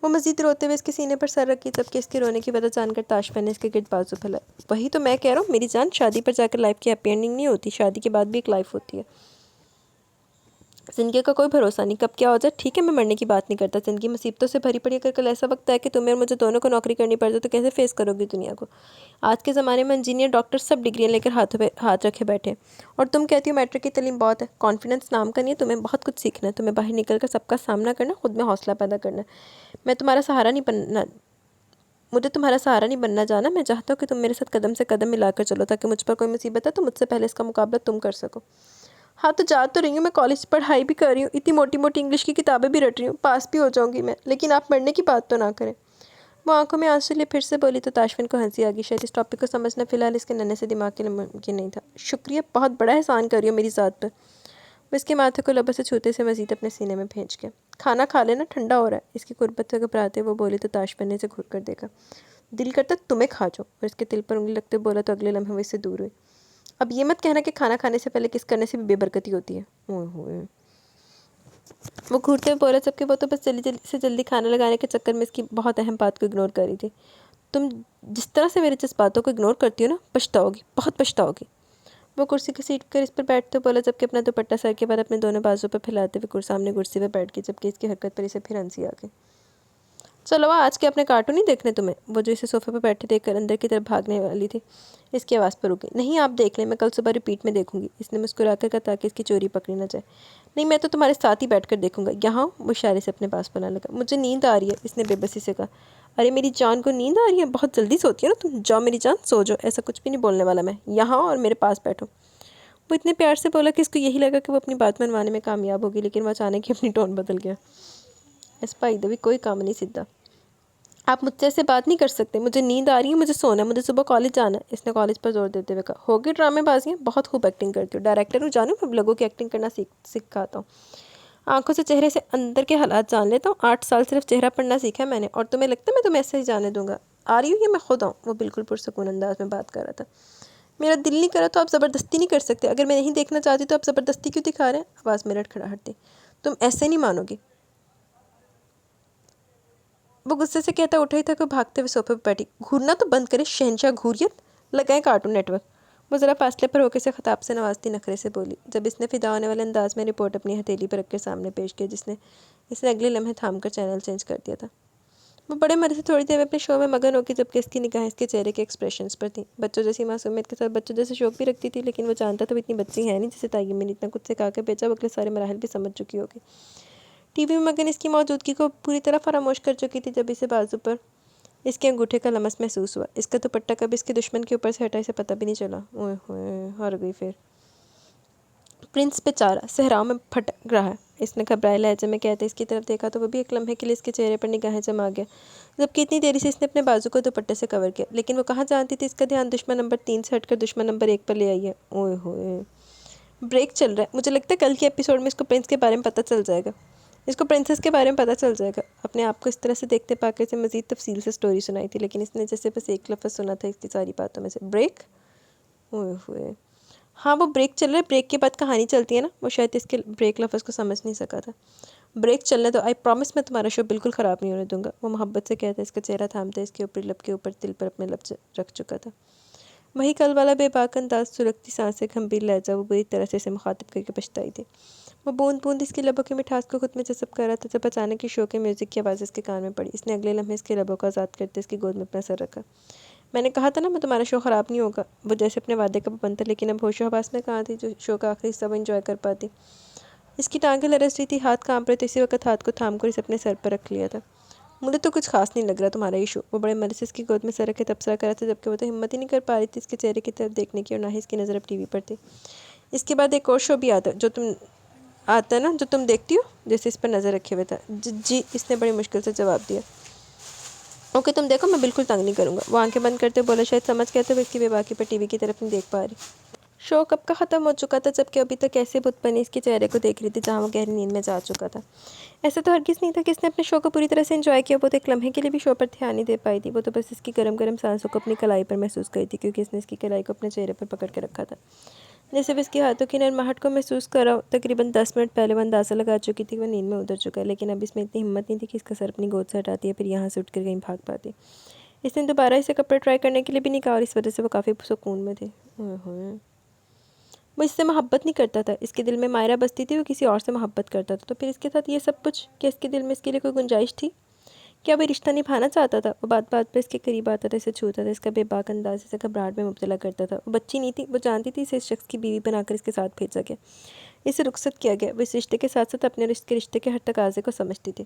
وہ مزید روتے ہوئے اس کے سینے پر سر رکھی، جبکہ اس کے رونے کی وجہ جان کر تاشفین نے اس کے گرد بازو پھیلائے۔ وہی تو میں کہہ رہا ہوں میری جان، شادی پر جا کر لائف کی ہیپی اینڈنگ نہیں ہوتی، شادی کے بعد بھی ایک لائف ہوتی ہے۔ زندگی کا کوئی بھروسہ نہیں، کب کیا ہو جائے۔ ٹھیک ہے میں مرنے کی بات نہیں کرتا، زندگی مصیبتوں سے بھری پڑی، اگر کل ایسا وقت آئے کہ تمہیں اور مجھے دونوں کو نوکری کرنی پڑ جائے تو کیسے فیس کرو گی دنیا کو؟ آج کے زمانے میں انجینئر، ڈاکٹر سب ڈگریاں لے کر ہاتھ رکھے بیٹھے ہیں، اور تم کہتی ہو میٹرک کی تعلیم بہت ہے۔ کانفیڈنس نام کا نہیں ہے، تمہیں بہت کچھ سیکھنا ہے، تمہیں باہر نکل کر سب کا سامنا کرنا، خود میں حوصلہ پیدا کرنا ہے۔ میں تمہارا سہارا نہیں بننا، مجھے تمہارا سہارا نہیں بننا جانا، میں چاہتا ہوں کہ تم میرے ساتھ قدم سے قدم ملا کر چلو تاکہ مجھ پر کوئی مصیبت ہے تو مجھ سے پہلے اس کا مقابلہ تم کر سکو۔ ہاں تو جا تو رہی ہوں، میں کالج پڑھائی بھی کر رہی ہوں، اتنی موٹی موٹی انگلش کی کتابیں بھی رٹ رہی ہوں، پاس بھی ہو جاؤں گی میں، لیکن آپ مرنے کی بات تو نہ کریں۔ وہ آنکھوں میں آنسو لیے پھر سے بولی تو تاشفین کو ہنسی آ گئی، شاید اس ٹاپک کو سمجھنا فی الحال اس کے ننھے سے دماغ کے لیے ممکن نہیں تھا۔ شکریہ، بہت بڑا احسان کر رہی ہو میری ذات پر۔ وہ اس کے ماتھے کو لبوں سے چھوتے سے مزید اپنے سینے میں بھیج گیا۔ کھانا کھا لینا، ٹھنڈا ہو رہا ہے۔ اس کی قربت سے گھبراتے وہ بولی تو تاشفین نے اسے گھور کر دیکھا۔ دل کرتا تمہیں کھا جاؤ، اور اس کے دل پر انگلی لگتے بولا تو اگلے لمحے وہ اس سے دور ہوئی۔ اب یہ مت کہنا کہ کھانا کھانے سے پہلے کس کرنے سے بھی بے برکتی ہوتی ہے۔ اوہ ہوئے، وہ گھورتے ہوئے بولا جبکہ وہ تو بس جلدی کھانا لگانے کے چکر میں اس کی بہت اہم بات کو اگنور کر رہی تھی۔ تم جس طرح سے میرے جذباتوں کو اگنور کرتی ہو نا، پچھتاؤ گی، بہت پچھتاؤ گی۔ وہ کرسی کی سیٹ کر اس پر بیٹھتے بولا جبکہ اپنا دوپٹہ سر کے بعد اپنے دونوں بازو پر پھیلاتے ہوئے سامنے کرسی پہ بیٹھ گئی، جبکہ اس کی حرکت پر اسے پھر ہنسی آ گئی۔ چلو آج کے اپنے کارٹون نہیں دیکھنے تمہیں؟ وہ جو اسے صوفے پہ بیٹھے دیکھ کر اندر کی طرف بھاگنے والی تھی، اس کی آواز پر رکی۔ نہیں آپ دیکھ لیں، میں کل صبح ریپیٹ میں دیکھوں گی، اس نے مسکرا کر کہا تاکہ اس کی چوری پکڑی نہ جائے۔ نہیں میں تو تمہارے ساتھ ہی بیٹھ کر دیکھوں گا، یہاں وہ اشارے سے اپنے پاس بلانے لگا۔ مجھے نیند آ رہی ہے، اس نے بے بسی سے کہا۔ ارے میری جان کو نیند آ رہی ہے؟ بہت جلدی سوتی ہے نا تم، جاؤ میری جان سو جاؤ، ایسا کچھ بھی نہیں بولنے والا میں، یہاں اور میرے پاس بیٹھو۔ وہ اتنے پیار سے بولا کہ اس کو یہی لگا کہ وہ اپنی بات منوانے میں کامیاب ہوگی، لیکن وہ اچانک ہی اپنی ٹون بدل گیا۔ اس پائی بھی کوئی کام نہیں سیدھا، آپ مجھ سے ایسے بات نہیں کر سکتے، مجھے نیند آ رہی ہے، مجھے سونا ہے، مجھے صبح کالج جانا ہے، اس نے کالج پر زور دیتے ہوئے کہا۔ ہوگی ڈرامے بازیاں، بہت خوب ایکٹنگ کرتی ہوں، ڈائریکٹر ہوں جانو، میں لوگوں کی ایکٹنگ کرنا سکھاتا ہوں، آنکھوں سے چہرے سے اندر کے حالات جان لیتا ہوں، 8 سال صرف چہرہ پڑھنا سیکھا ہے میں نے، اور تمہیں لگتا ہے میں تمہیں ایسے ہی جانے دوں گا؟ آ رہی ہوں یا میں خود آؤں؟ وہ بالکل پرسکون انداز میں بات کر رہا تھا۔ میرا دل نہیں کرا تو آپ زبردستی نہیں کر سکتے، اگر میں نہیں دیکھنا چاہتی تو آپ زبردستی کیوں دکھا رہے ہیں؟ آواز میں لڑکھڑاہٹ تھی۔ تم ایسے نہیں مانو گی۔ وہ غصے سے کہتا اٹھا ہی تھا کہ وہ بھاگتے ہوئے صوفے پہ بیٹھی۔ گھورنا تو بند کرے شہنشاہ گھوریت، لگائیں کارٹون نیٹ ورک۔ وہ ذرا فاصلے پر ہو کے اسے خطاب سے نوازتی نخرے سے بولی، جب اس نے فدا ہونے والے انداز میں رپورٹ اپنی ہتھیلی پر رکھ کے سامنے پیش کیا، جس نے اس نے اگلے لمحے تھام کر چینل چینج کر دیا تھا۔ وہ بڑے مزے سے تھوڑی دیر میں اپنے شو میں مگن ہو کے، جبکہ اس کی نگاہیں اس کے چہرے کے ایکسپریشنز پر تھیں، بچوں جیسی معصومیت کے ساتھ بچوں جیسے شوق بھی رکھتی تھی، لیکن وہ جانتا تھا وہ اتنی بچی ہے نہیں جسے طیب نے اتنا کچھ سکھا کے بیچا، وہ اگلے سارے مراحل بھی سمجھ چکی ہوگی۔ ٹی وی میں مگن اس کی موجودگی کو پوری طرح فراموش کر چکی تھی، جب اسے بازو پر اس کے انگوٹھے کا لمس محسوس ہوا۔ اس کا دوپٹہ کب اس کے دشمن کے اوپر سے ہٹا اسے پتہ بھی نہیں چلا۔ اوئے ہوئے، ہار گئی پھر۔ پرنس بیچارہ صحراؤں میں بھٹک رہا ہے، اس نے گھبرائے لہجے میں کہتے اس کی طرف دیکھا تو وہ بھی ایک لمحے کے لیے اس کے چہرے پر نگاہیں جما گیا، جبکہ اتنی دیری سے اس نے اپنے بازو کو دوپٹے سے کور کیا، لیکن وہ کہاں جانتی تھی اس کا دھیان دشمن نمبر 3 سے ہٹ کر دشمن نمبر 1 پر لے آئی ہے۔ اوئے ہوئے، بریک چل رہا ہے، مجھے لگتا ہے کل کے ایپیسوڈ میں اس کو پرنس کے بارے میں پتہ چل جائے گا، اس کو پرنسس کے بارے میں پتہ چل جائے گا۔ اپنے آپ کو اس طرح سے دیکھتے پا کے اسے مزید تفصیل سے سٹوری سنائی تھی، لیکن اس نے جیسے بس ایک لفظ سنا تھا اس کی ساری باتوں میں سے، بریک۔ اوئے ہوئے، ہاں وہ بریک چل رہا ہے، بریک کے بعد کہانی چلتی ہے نا۔ وہ شاید اس کے بریک لفظ کو سمجھ نہیں سکا تھا۔ بریک چلنے دو، آئی پرومس میں تمہارا شو بالکل خراب نہیں ہونے دوں گا، وہ محبت سے کہتا ہے، اس کا چہرہ تھامتا ہے، اس کے اوپری لب کے اوپر دل پر اپنے لب رکھ چکا تھا۔ وہی کل والا بے باک انداز، سلگتی سانسیں، گھمبیر لہجہ، وہ بری طرح سے اسے مخاطب کر کے پچھتائی تھی۔ وہ بوند بوند اس کی لبوں کی مٹھاس کو خود میں جذب کر رہا تھا، جب اچانک کی شو کے میوزک کی آواز اس کے کان میں پڑی۔ اس نے اگلے لمحے اس کے لبوں کو آزاد کرتے اس کی گود میں اپنا سر رکھا۔ میں نے کہا تھا نا میں تمہارا شو خراب نہیں ہوگا۔ وہ جیسے اپنے وعدے کا پابند تھا، لیکن اب ہوش و حواس میں کہاں تھی جو شو کا آخری حصہ وہ انجوائے کر پاتی۔ اس کی ٹانگیں لرز رہی تھی، ہاتھ کانپ رہے تھے، اسی وقت ہاتھ کو تھام کر اسے اپنے سر پر رکھ لیا تھا۔ مجھے تو کچھ خاص نہیں لگ رہا تمہارا یہ شو، وہ بڑے مزے سے اس کی گود میں سر رکھے تبصرہ کر رہا تھا، جبکہ وہ تو ہمت ہی نہیں کر پا رہی تھی اس کے چہرے کی طرف دیکھنے کی، اور نہ ہی اس کی نظر اب ٹی وی پر تھی۔ اس کے بعد ایک اور شو بھی آتا ہے نا جو تم دیکھتی ہو، جیسے اس پر نظر رکھے ہوئے تھا۔ جی، اس نے بڑی مشکل سے جواب دیا۔ اوکے تم دیکھو، میں بالکل تنگ نہیں کروں گا، وہ آنکھیں بند کرتے بولا، شاید سمجھ کہتے ہوئے اس کی بے باکی پر ٹی وی کی طرف نہیں دیکھ پا رہی۔ شو کب کا ختم ہو چکا تھا، جبکہ ابھی تک ایسے بت بنی اس کے چہرے کو دیکھ رہی تھی جہاں وہ گہری نیند میں جا چکا تھا۔ ایسا تو ہرگز نہیں تھا کہ اس نے اپنے شو کو پوری طرح سے انجوائے کیا، وہ تو ایک لمحے کے لیے بھی شو پر دھیان نہیں دے پائی تھی، وہ تو بس اس کی گرم گرم سانسوں کو اپنی کلائی پر محسوس کری تھی، کیونکہ اس نے اس کی کلائی کو اپنے چہرے پر پکڑ کے رکھا تھا، جیسے وہ اس کے ہاتھوں کی نرماہٹ کو محسوس کر رہا ہو۔ تقریباً 10 منٹ پہلے وہ اندازہ لگا چکی تھی کہ وہ نیند میں اتر چکا ہے، لیکن اب اس میں اتنی ہمت نہیں تھی کہ اس کا سر اپنی گود سے ہٹاتی یا پھر یہاں سے اٹھ کر کہیں بھاگ پاتی۔ اس نے دوبارہ اسے کپڑے ٹرائی کرنے کے لیے بھی نہیں کہا، اور اس وجہ سے وہ کافی سکون میں تھی۔ وہ اس سے محبت نہیں کرتا تھا، اس کے دل میں مائرہ بستی تھی، وہ کسی اور سے محبت کرتا تھا، تو پھر اس کے ساتھ یہ سب کچھ، کیا اس کے دل میں اس کے لیے کوئی گنجائش تھی؟ کیا وہ رشتہ نبھانا چاہتا تھا؟ وہ بات بات پہ اس کے قریب آتا تھا، اسے چھوتا تھا، اس کا بے باک انداز اسے گھبراہٹ میں مبتلا کرتا تھا۔ وہ بچی نہیں تھی، وہ جانتی تھی اسے اس شخص کی بیوی بنا کر اس کے ساتھ بھیجا گیا، اسے رخصت کیا گیا، وہ اس رشتے کے ساتھ ساتھ اپنے رشتے کے ہر تقاضے کو سمجھتی تھی۔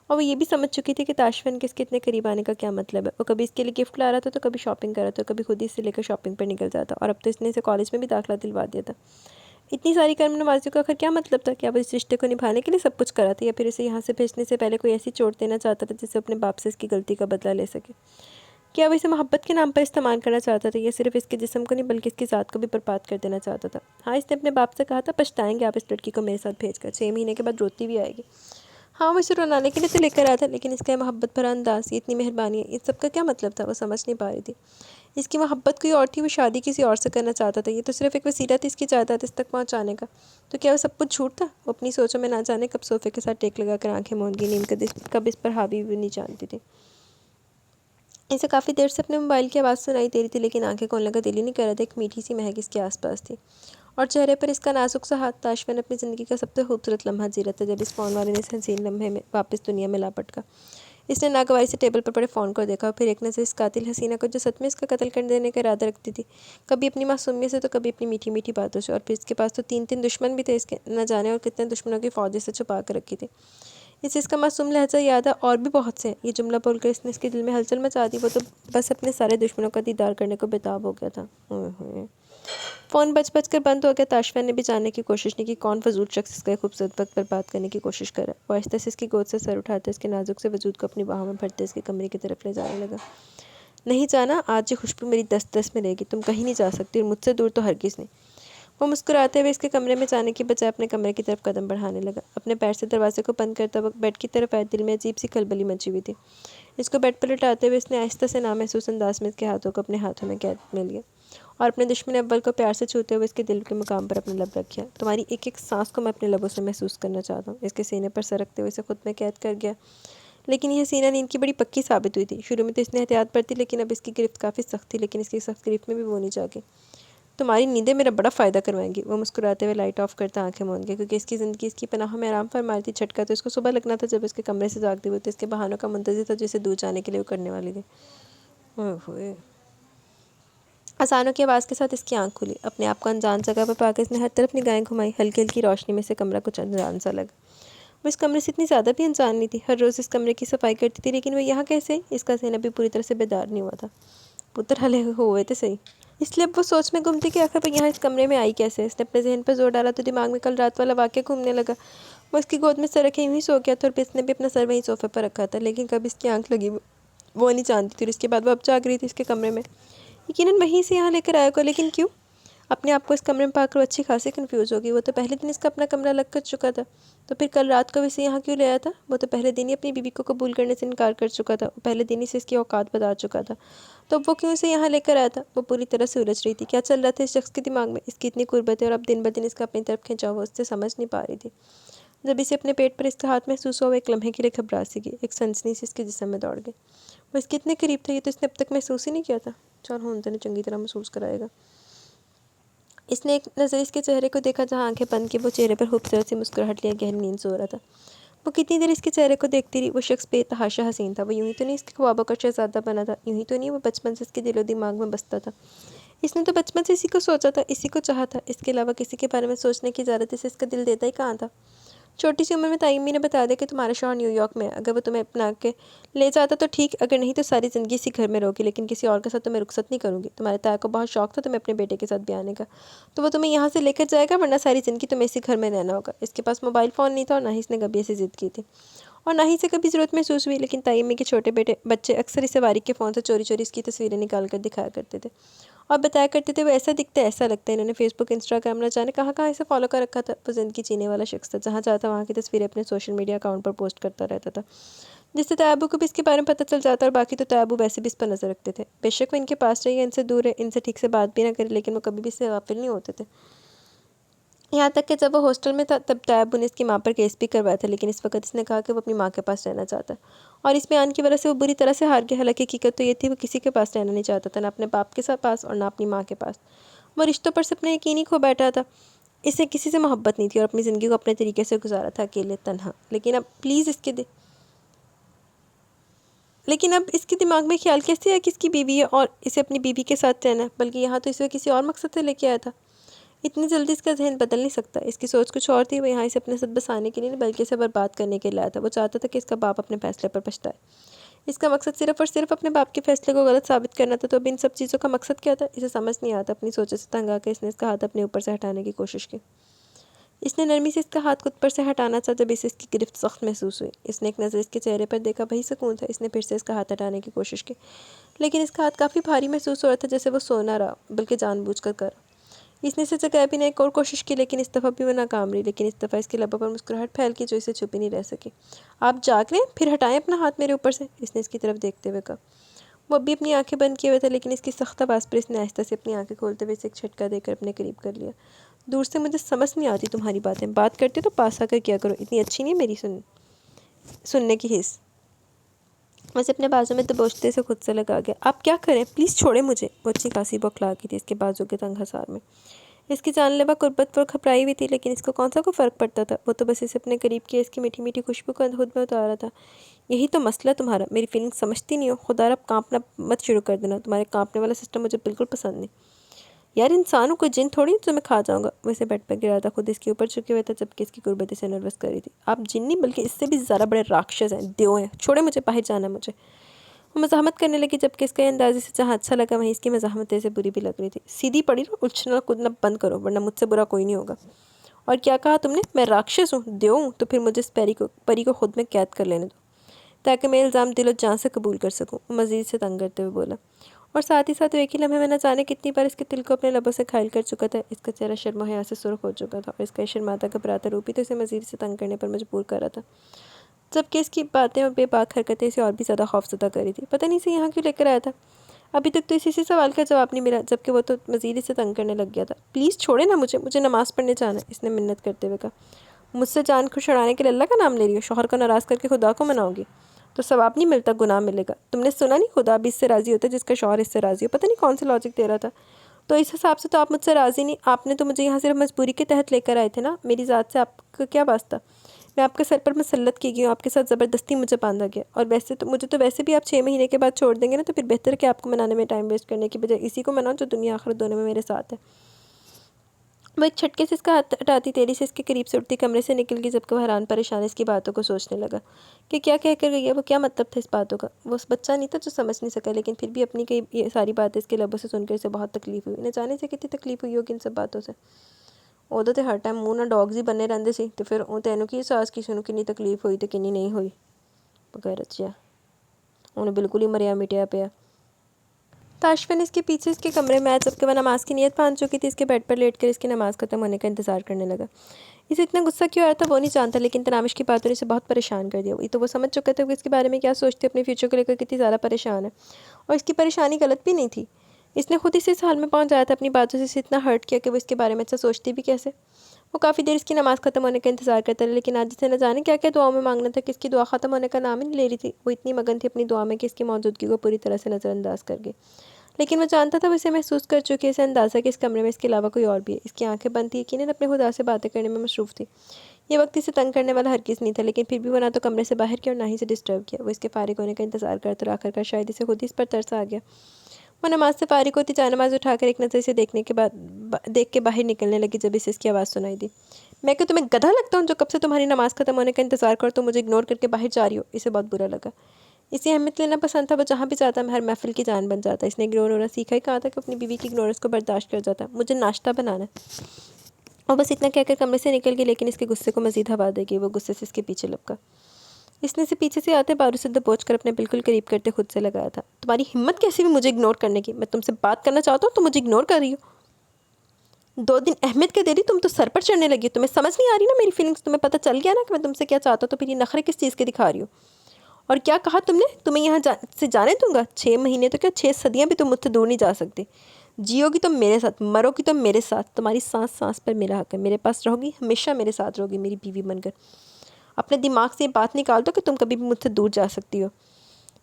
اور وہ یہ بھی سمجھ چکی تھی کہ تاشفین کے اس کے اتنے قریب آنے کا کیا مطلب ہے. وہ کبھی اس کے لیے گفٹ لا رہا تھا تو کبھی شاپنگ کر رہا تھا، کبھی خود ہی سے لے کر شاپنگ پر نکل جاتا، اور اب تو اس نے اسے کالج میں بھی داخلہ دلوا دیا تھا. اتنی ساری کرم نوازیوں کا آخر کیا مطلب تھا؟ کیا وہ اس رشتے کو نبھانے کے لیے سب کچھ کرا تھا، یا پھر اسے یہاں سے بھیجنے سے پہلے کوئی ایسی چوٹ دینا چاہتا تھا جس سے اپنے باپ سے اس کی غلطی کا بدلہ لے سکے؟ کیا وہ اسے محبت کے نام پر استعمال کرنا چاہتا تھا، یا صرف اس کے جسم کو نہیں بلکہ اس کی ذات کو بھی برباد کر دینا چاہتا تھا؟ ہاں، اس نے اپنے باپ سے کہا تھا پچھتائیں گے آپ اس لڑکی کو میرے ساتھ بھیج کر، 6 مہینے کے بعد روتی بھی آئے گی. ہاں، وہ اسے رونانے کے لیے تو لے کر آیا تھا، لیکن اس کا یہ محبت بھرا انداز، یہ اتنی مہربانی ہے، اس سب کا کیا مطلب تھا؟ وہ سمجھ نہیں پا رہی تھی. اس کی محبت کوئی اور تھی، وہ شادی کسی اور سے کرنا چاہتا تھا، یہ تو صرف ایک وسیلہ تھی اس کی جائیداد اس تک پہنچانے کا. تو کیا وہ سب کچھ جھوٹ تھا؟ وہ اپنی سوچوں میں نہ جانے کب صوفے کے ساتھ ٹیک لگا کر آنکھیں موند گئی، نیند کب اس پر حاوی بھی نہیں جانتی تھی. اسے کافی دیر سے اپنے موبائل کی آواز سنائی دے رہی تھی، لیکن آنکھیں کھولنے کا دل ہی نہیں کر رہا تھا. ایک میٹھی سی مہک اس کے آس پاس تھی، اور چہرے پر اس کا نازک سا ہاتھ. تاشفین اپنی زندگی کا سب سے خوبصورت لمحہ جی رہا تھا جب اس فون والے نے اس حسین لمحے میں واپس دنیا میں لا پٹکا. اس نے ناگواری سے ٹیبل پر پڑے فون کو دیکھا، اور پھر ایک نظر اس قاتل حسینہ کو جو سچ میں اس کا قتل کر دینے کا ارادہ رکھتی تھی، کبھی اپنی معصومیت سے تو کبھی اپنی میٹھی میٹھی باتوں سے. اور پھر اس کے پاس تو 3 دشمن بھی تھے، اس کے نہ جانے اور کتنے دشمنوں کی فوج سے چھپا کر رکھی تھی. اسے اس کا معصوم لہجہ یاد ہے، اور بھی بہت سے. یہ جملہ بول کر اس نے اس کے دل میں ہلچل مچا دی. وہ تو بس اپنے سارے دشمنوں کا دیدار کرنے کو بےتاب ہو گیا تھا. فون بج بج کر بند ہو گیا. تاشفین نے بھی جاننے کی کوشش نہیں کی کون فضول شخص اس کا خوبصورت وقت برباد کرنے کی کوشش کر رہا ہے. وہ آہستہ سے اس کی گود سے سر اٹھاتے، اس کے نازک سے وجود کو اپنی باہوں میں بھرتے اس کے کمرے کی طرف لے جانے لگا. نہیں جانا، آج یہ خوشبو میری دست دست میں رہے گی. تم کہیں نہیں جا سکتی، اور مجھ سے دور تو ہرگز نہیں. وہ مسکراتے ہوئے اس کے کمرے میں جانے کی بجائے اپنے کمرے کی طرف قدم بڑھانے لگا. اپنے پیر سے دروازے کو بند کرتا وقت بیڈ کی طرف آئے. دل میں عجیب سی کھلبلی مچی ہوئی تھی. اس کو بیڈ پر لٹاتے ہوئے اس نے آہستہ سے نامحسوس انداز میں اس کے ہاتھوں کو اپنے ہاتھوں میں قید میں لیا، اور اپنے دشمن اول کو پیار سے چھوتے ہوئے اس کے دل کے مقام پر اپنا لب رکھا. تمہاری ایک ایک سانس کو میں اپنے لبوں سے محسوس کرنا چاہتا ہوں. اس کے سینے پر سر رکھتے ہوئے اسے خود میں قید کر گیا. لیکن یہ حسینہ نیند کی بڑی پکی ثابت ہوئی تھی. شروع میں تو اس نے احتیاط برتی، لیکن اب اس کی گرفت کافی سخت تھی. لیکن اس کی سخت گرفت میں بھی وہ نہیں جاگی. تمہاری نیندیں میرا بڑا فائدہ کروائیں گی. وہ مسکراتے ہوئے لائٹ آف کرتا آنکھیں موند گیا، کیونکہ اس کی زندگی اس کی پناہوں میں آرام فرما رہی تھی. جھٹکا تو اس کو صبح لگنا تھا جب اس کے کمرے سے جاگتی ہوئی تو اس کے بہانوں کا منتظر تھا جو اسے دور جانے کے لیے وہ کرنے والی تھی. اذانوں کی آواز کے ساتھ اس کی آنکھ کھلی. اپنے آپ کو انجان جگہ پر پا کر اس نے ہر طرف نگاہیں گھمائی. ہلکی ہلکی روشنی میں سے کمرہ کچھ انجان سا لگا. وہ اس کمرے سے اتنی زیادہ بھی انجان نہیں تھی. ہر روز اس کمرے کی صفائی کرتی تھی، لیکن وہ یہاں کیسے؟ اس کا ذہن ابھی پوری طرح سے بیدار نہیں ہوا تھا. پتر ہلے ہوئے تھے صحیح، اس لیے اب وہ سوچ میں گم تھی کہ آخر وہ یہاں اس کمرے میں آئی کیسے. اس نے اپنے ذہن پر زور ڈالا تو دماغ میں کل رات والا واقعہ گھومنے لگا. وہ اس کی گود میں سر رکھے یوں ہی سو گیا تھا، اور پھر اس نے بھی اپنا سر وہیں صوفے پر رکھا تھا. لیکن کب اس کی آنکھ لگی وہ نہیں جانتی تھی. اور اس کے بعد وہ اب جاگ رہی تھی اس کے کمرے میں. یقیناً وہیں سے یہاں لے کر آیا ہوگا، لیکن کیوں؟ اپنے آپ کو اس کمرے میں پا کر وہ اچھی خاصی کنفیوز ہوگی. وہ تو پہلے دن اس کا اپنا کمرہ الگ کر چکا تھا، تو پھر کل رات کو اسے یہاں کیوں لے آیا تھا؟ وہ تو پہلے دن ہی اپنی بیوی کو قبول کرنے سے انکار کر چکا تھا. وہ پہلے دن ہی سے اس کی اوقات بتا چکا تھا. تو اب وہ کیوں اسے یہاں لے کر آیا تھا؟ وہ پوری طرح سے الجھ رہی تھی. کیا چل رہا تھا اس شخص کے دماغ میں؟ اس کی اتنی قربت ہے اور اب دن بدن اس کا اپنی طرف کھینچا ہوا، اس سے سمجھ نہیں پا رہی تھی. جب اسے اپنے پیٹ پر اس کا ہاتھ محسوس ہوا، وہ ایک لمحے کے لیے گھبرا سی گئی. ایک سنسنی سے اس کے جسم میں دوڑ گئی. وہ اس کے اتنے قریب تھا، یہ تو اس نے اب تک محسوس ہی نہیں کیا تھا. چل ہونتے نے چنگی طرح محسوس کرائے گا. اس نے ایک نظر اس کے چہرے کو دیکھا جہاں آنکھیں بند کی وہ چہرے پر خوبصورت سی مسکراہٹ لیا گہری نیند سو رہا تھا. وہ کتنی دیر اس کے چہرے کو دیکھتی رہی. وہ شخص بے تحاشا حسین تھا. وہ یوں ہی تو نہیں اس کے خوابوں کا شہزادہ بنا تھا. یوں ہی تو نہیں وہ بچپن سے اس کے دل و دماغ میں بستا تھا. اس نے تو بچپن سے اسی کو سوچا تھا، اسی کو چاہا تھا. اس کے علاوہ کسی کے بارے میں سوچنے کی اجازت اسے اس کا دل دیتا ہی کہاں تھا؟ چھوٹی سی عمر میں تائمی نے بتا دیا کہ تمہارا شوہر نیو یارک میں ہے. اگر وہ تمہیں اپنا کے لے جاتا تو ٹھیک، اگر نہیں تو ساری زندگی اسی گھر میں رہوگی. لیکن کسی اور کے ساتھ تمہیں رخصت نہیں کروں گی. تمہارے تایا کو بہت شوق تھا تمہیں اپنے بیٹے کے ساتھ بھی آنے کا، تو وہ تمہیں یہاں سے لے کر جائے گا، ورنہ ساری زندگی تمہیں اسی گھر میں رہنا ہوگا. اس کے پاس موبائل فون نہیں تھا، اور نہ ہی اس نے کبھی ایسی ضد کی تھی، اور نہ ہی اسے کبھی ضرورت محسوس ہوئی. لیکن تائمی کے چھوٹے بچے اکثر اسے واریک کے فون سے چوری چوری اس کی تصویریں نکال کر دکھایا کرتے تھے، اور بتایا کرتے تھے وہ ایسا دکھتا ہے ایسا لگتا ہے. انہوں نے فیس بک، انسٹاگرام نہ جانے کہاں کہاں اسے فالو کر رکھا تھا. وہ زندگی جینے والا شخص تھا. جہاں جاتا وہاں کی تصویریں اپنے سوشل میڈیا اکاؤنٹ پر پوسٹ کرتا رہتا تھا، جس سے تیابو کو بھی اس کے بارے میں پتہ چل جاتا. اور باقی تو تیابو ویسے بھی اس پر نظر رکھتے تھے. بے شک وہ ان کے پاس رہی، ان سے دور ہے، ان سے ٹھیک سے بات بھی نہ کرے، لیکن وہ کبھی بھی اس سے غافل نہیں ہوتے تھے. یہاں تک کہ جب وہ ہاسٹل میں تھا تب تیابو نے اس کی ماں پر کیس بھی کروایا تھا. لیکن اس وقت اس نے کہا کہ وہ اپنی ماں کے پاس رہنا چاہتا ہے، اور اس بیان کی وجہ سے وہ بری طرح سے ہار گیا. حالانکہ حقیقت تو یہ تھی وہ کسی کے پاس رہنا نہیں چاہتا تھا، نہ اپنے باپ کے پاس اور نہ اپنی ماں کے پاس. وہ رشتوں پر سے اپنا یقین ہی کھو بیٹھا تھا. اسے کسی سے محبت نہیں تھی، اور اپنی زندگی کو اپنے طریقے سے گزارا تھا، اکیلے، تنہا. لیکن اب اس کے دماغ میں خیال کیسے ہے کہ اس کی بیوی ہے اور اسے اپنی بیوی کے ساتھ رہنا ہے، بلکہ یہاں تو اسے کسی اور مقصد سے لے کے آیا تھا. اتنی جلدی اس کا ذہن بدل نہیں سکتا. اس کی سوچ کچھ اور تھی. وہ یہاں اسے اپنے ساتھ بسانے کے لیے نہیں بلکہ اسے برباد کرنے کے لیے آیا تھا. وہ چاہتا تھا کہ اس کا باپ اپنے فیصلے پر پچھتائے. اس کا مقصد صرف اور صرف اپنے باپ کے فیصلے کو غلط ثابت کرنا تھا. تو اب ان سب چیزوں کا مقصد کیا تھا؟ اسے سمجھ نہیں آتا. اپنی سوچوں سے تنگ آ کے اس نے اس کا ہاتھ اپنے اوپر سے ہٹانے کی کوشش کی. اس نے نرمی سے اس کا ہاتھ خود پر سے ہٹانا چاہا. جب اسے اس کی گرفت سخت محسوس ہوئی. اس نے ایک نظر اس کے چہرے پر دیکھا. وہی سکون تھا. اس نے پھر سے اس کا ہاتھ ہٹانے کی کوشش کی لیکن اس کا ہاتھ کافی بھاری محسوس ہو رہا تھا جیسے وہ سو نہ رہا بلکہ جان بوجھ کر. اس نے اسے جگہ بھی نے ایک اور کوشش کی لیکن اس دفعہ بھی وہ ناکام رہی. لیکن اس دفعہ اس کے لبوں پر مسکراہٹ پھیل کی جو اسے چھپی نہیں رہ سکی. آپ جاگ رہے ہیں؟ پھر ہٹائیں اپنا ہاتھ میرے اوپر سے. اس نے اس کی طرف دیکھتے ہوئے کہا. وہ ابھی اپنی آنکھیں بند کیے ہوئے تھا لیکن اس کی سخت آواز پر اس نے آہستہ سے اپنی آنکھیں کھولتے ہوئے اسے ایک جھٹکا دے کر اپنے قریب کر لیا. دور سے مجھے سمجھ نہیں آتی تمہاری باتیں. بات کرتے تو پاس آ کر کیا کرو. اتنی اچھی نہیں میری سننے کی حس. اسے اپنے بازو میں دبوچتے سے خود سے لگا گیا. آپ کیا کریں؟ پلیز چھوڑیں مجھے. وہ اچھی خاصی بوکھلا گئی تھی اس کے بازو کے تنگ حصار میں. اس کی جان لیوا قربت پر گھبرائی ہوئی تھی لیکن اس کو کون سا کوئی فرق پڑتا تھا. وہ تو بس اسے اپنے قریب کیا اس کی میٹھی میٹھی خوشبو کو خود میں اتارا تھا. یہی تو مسئلہ تمہارا. میری فیلنگ سمجھتی نہیں ہو. خدا رب کانپنا مت شروع کر دینا. تمہارے کانپنے والا سسٹم مجھے بالکل پسند نہیں. یار انسانوں کوئی جن تھوڑی تو میں کھا جاؤں گا. وہ اسے بیڈ پر گرا تھا. خود اس کے اوپر چکے ہوئے تھا جبکہ اس کی قربت اسے نروس کر رہی تھی. آپ جن نہیں بلکہ اس سے بھی زیادہ بڑے راکشس ہیں. دیو ہیں. چھوڑے مجھے. باہر جانا مجھے. وہ مزاحمت کرنے لگی جبکہ اس کا اندازے سے جہاں اچھا لگا وہیں اس کی مزاحمتیں سے بری بھی لگ رہی تھی. سیدھی پڑی رہو. اچھنا کودنا بند کرو ورنہ مجھ سے برا کوئی نہیں ہوگا. اور کیا کہا تم نے؟ میں راکشس ہوں؟ دیو ہوں؟ تو پھر مجھے اس پری کو خود میں قید کر لینے دو تاکہ میں الزام دل و جان سے قبول کر سکوں. وہ مزید سے تنگ کرتے ہوئے بولا. اور ساتھ ہی ساتھ ایک ہی لمحے میں نہ جانے کتنی بار اس کے دل کو اپنے لبوں سے گھائل کر چکا تھا. اس کا چہرہ شرم و حیا سے سرخ ہو چکا تھا اور اس کا شرماتا گھبراتا روپ بھی تو اسے مزید سے تنگ کرنے پر مجبور کر رہا تھا جبکہ اس کی باتیں اور بے باک حرکتیں اسے اور بھی زیادہ خوفزدہ کر رہی تھی. پتہ نہیں اسے یہاں کیوں لے کر آیا تھا. ابھی تک تو اسی سوال کا جواب نہیں ملا جبکہ وہ تو مزید اسے تنگ کرنے لگ گیا تھا. پلیز چھوڑے نا مجھے نماز پڑھنے جانا ہے. اس نے منت کرتے ہوئے کہا. مجھ سے جان کو چھڑانے کے لیے اللہ کا نام لے رہی ہو؟ شوہر کو ناراض کر کے خدا کو مناؤ گی تو ثواب نہیں ملتا, گناہ ملے گا. تم نے سنا نہیں خدا بھی اس سے راضی ہوتا ہے جس کا شوہر اس سے راضی ہو. پتہ نہیں کون سے لاجک دے رہا تھا. تو اس حساب سے تو آپ مجھ سے راضی نہیں. آپ نے تو مجھے یہاں صرف مجبوری کے تحت لے کر آئے تھے نا. میری ذات سے آپ کا کیا واسطہ؟ میں آپ کے سر پر مسلط کی گئی ہوں. آپ کے ساتھ زبردستی مجھے باندھا گیا. اور ویسے تو مجھے تو ویسے بھی آپ 6 مہینے کے بعد چھوڑ دیں گے نا تو پھر بہتر کہ آپ کو منانے میں ٹائم ویسٹ کرنے کی بجائے اسی کو مناؤ جو دنیا آخرت دونوں میں میرے ساتھ ہے. وہ ایک چھٹکے سے اس کا ہاتھ ہٹاتی تیزی سے اس کے قریب سے اٹھتی کمرے سے نکل گئی جبکہ وہ حیران پریشان اس کی باتوں کو سوچنے لگا کہ کیا کہہ کر گئی ہے. وہ کیا مطلب تھا اس باتوں کا؟ وہ اس بچہ نہیں تھا جو سمجھ نہیں سکا لیکن پھر بھی اپنی یہ ساری باتیں اس کے لبوں سے سن کر اسے بہت تکلیف ہوئی. نہ جانے سے کتنی تکلیف ہوئی ہوگی ان سب باتوں سے. ادو تو ہر ٹائم منہ نہ ڈاگز ہی بنے رہتے سی تو پھر تینوں کی ساس کی سنو کنی تکلیف ہوئی تو کنی نہیں ہوئی بغیر اچھا انہیں بالکل ہی مریا مٹیا پیا. تاشفین اس کے پیچھے اس کے کمرے میں آیا جبکہ وہ نماز کی نیت باندھ چکی تھی. اس کے بیڈ پر لیٹ کر اس کی نماز ختم ہونے کا انتظار کرنے لگا. اسے اتنا غصہ کیوں آیا تھا وہ نہیں جانتا لیکن تنامش کی باتوں نے اسے بہت پریشان کر دیا. تو وہ سمجھ چکا تھا کہ اس کے بارے میں کیا سوچتی ہے, اپنے فیوچر کو لے کر کتنی زیادہ پریشان ہے اور اس کی پریشانی غلط بھی نہیں تھی. اس نے خود اسے اس حال میں پہنچایا تھا. اپنی باتوں سے اسے اتنا ہرٹ کیا کہ وہ اس کے بارے میں اچھا سوچتی بھی کیسے. وہ کافی دیر اس کی نماز ختم ہونے کا انتظار کرتا رہا لیکن آج اسے نہ جانے کیا کیا دعاؤں میں مانگنا تھا کہ اس کی دعا ختم ہونے کا نام ہی نہیں لے رہی تھی. وہ اتنی مگن تھی اپنی دعا میں کہ اس کی موجودگی کو پوری طرح سے نظر انداز کر گئی. لیکن وہ جانتا تھا وہ اسے محسوس کر چکی ہے. اسے اندازہ کہ اس کمرے میں اس کے علاوہ کوئی اور بھی ہے. اس کی آنکھیں بند تھی. یقیناً اپنے خدا سے باتیں کرنے میں مصروف تھی. یہ وقت اسے تنگ کرنے والا ہرگز نہیں تھا لیکن پھر بھی وہ نہ تو کمرے سے باہر کیا اور نہ ہی اسے ڈسٹرب کیا. وہ اس کے فارغ ہونے کا انتظار کرتا رہا. آخرکار شاید اسے خود ہی اس پر ترس آ گیا. وہ نماز سے فارغ ہوتی جائے نماز اٹھا کر ایک نظر سے دیکھ کے باہر نکلنے لگی جب اسے اس کی آواز سنائی دی. میں کہ تمہیں گدھا لگتا ہوں جو کب سے تمہاری نماز ختم ہونے کا انتظار کر تو مجھے اگنور کر کے باہر جا رہی ہو. اسے بہت برا لگا. اسے اہمیت لینا پسند تھا. وہ جہاں بھی جاتا ہر محفل کی جان بن جاتا. اس نے اگنور ہونا سیکھا ہی کہا تھا کہ اپنی بیوی کی اگنورنس کو برداشت کر جاتا. مجھے ناشتہ بنانا ہے. اور بس اتنا کہہ کر کمرے سے نکل گئی لیکن اس کے غصے کو مزید ہوا دے گی. وہ غصے سے اس کے پیچھے لپکا. اس نے اسے پیچھے سے آتے بارو سے دبوچ کر اپنے بالکل قریب کرتے خود سے لگایا تھا. تمہاری ہمت کیسی بھی مجھے اگنور کرنے کی؟ میں تم سے بات کرنا چاہتا ہوں تو مجھے اگنور کر رہی ہو. 2 دن اہمیت کے دے رہی تم تو سر پر چڑھنے لگی. تمہیں سمجھ نہیں آ رہی نا میری فیلنگس. تمہیں پتہ چل گیا نا کہ میں تم سے کیا چاہتا ہوں تو پھر یہ نخرے کس چیز کے دکھا رہی ہو. اور کیا کہا تم نے؟ تمہیں یہاں سے جانے دوں گا؟ 6 مہینے تو کیا 6 صدیاں بھی تم مجھ سے دور نہیں جا سکتی. جیو گی تو میرے ساتھ, مرو گی تو میرے ساتھ. تمہاری سانس سانس پر میرا حق ہے. میرے پاس رہو گی, ہمیشہ میرے ساتھ رہو گی میری بیوی بن کر. اپنے دماغ سے یہ بات نکال دو کہ تم کبھی بھی مجھ سے دور جا سکتی ہو.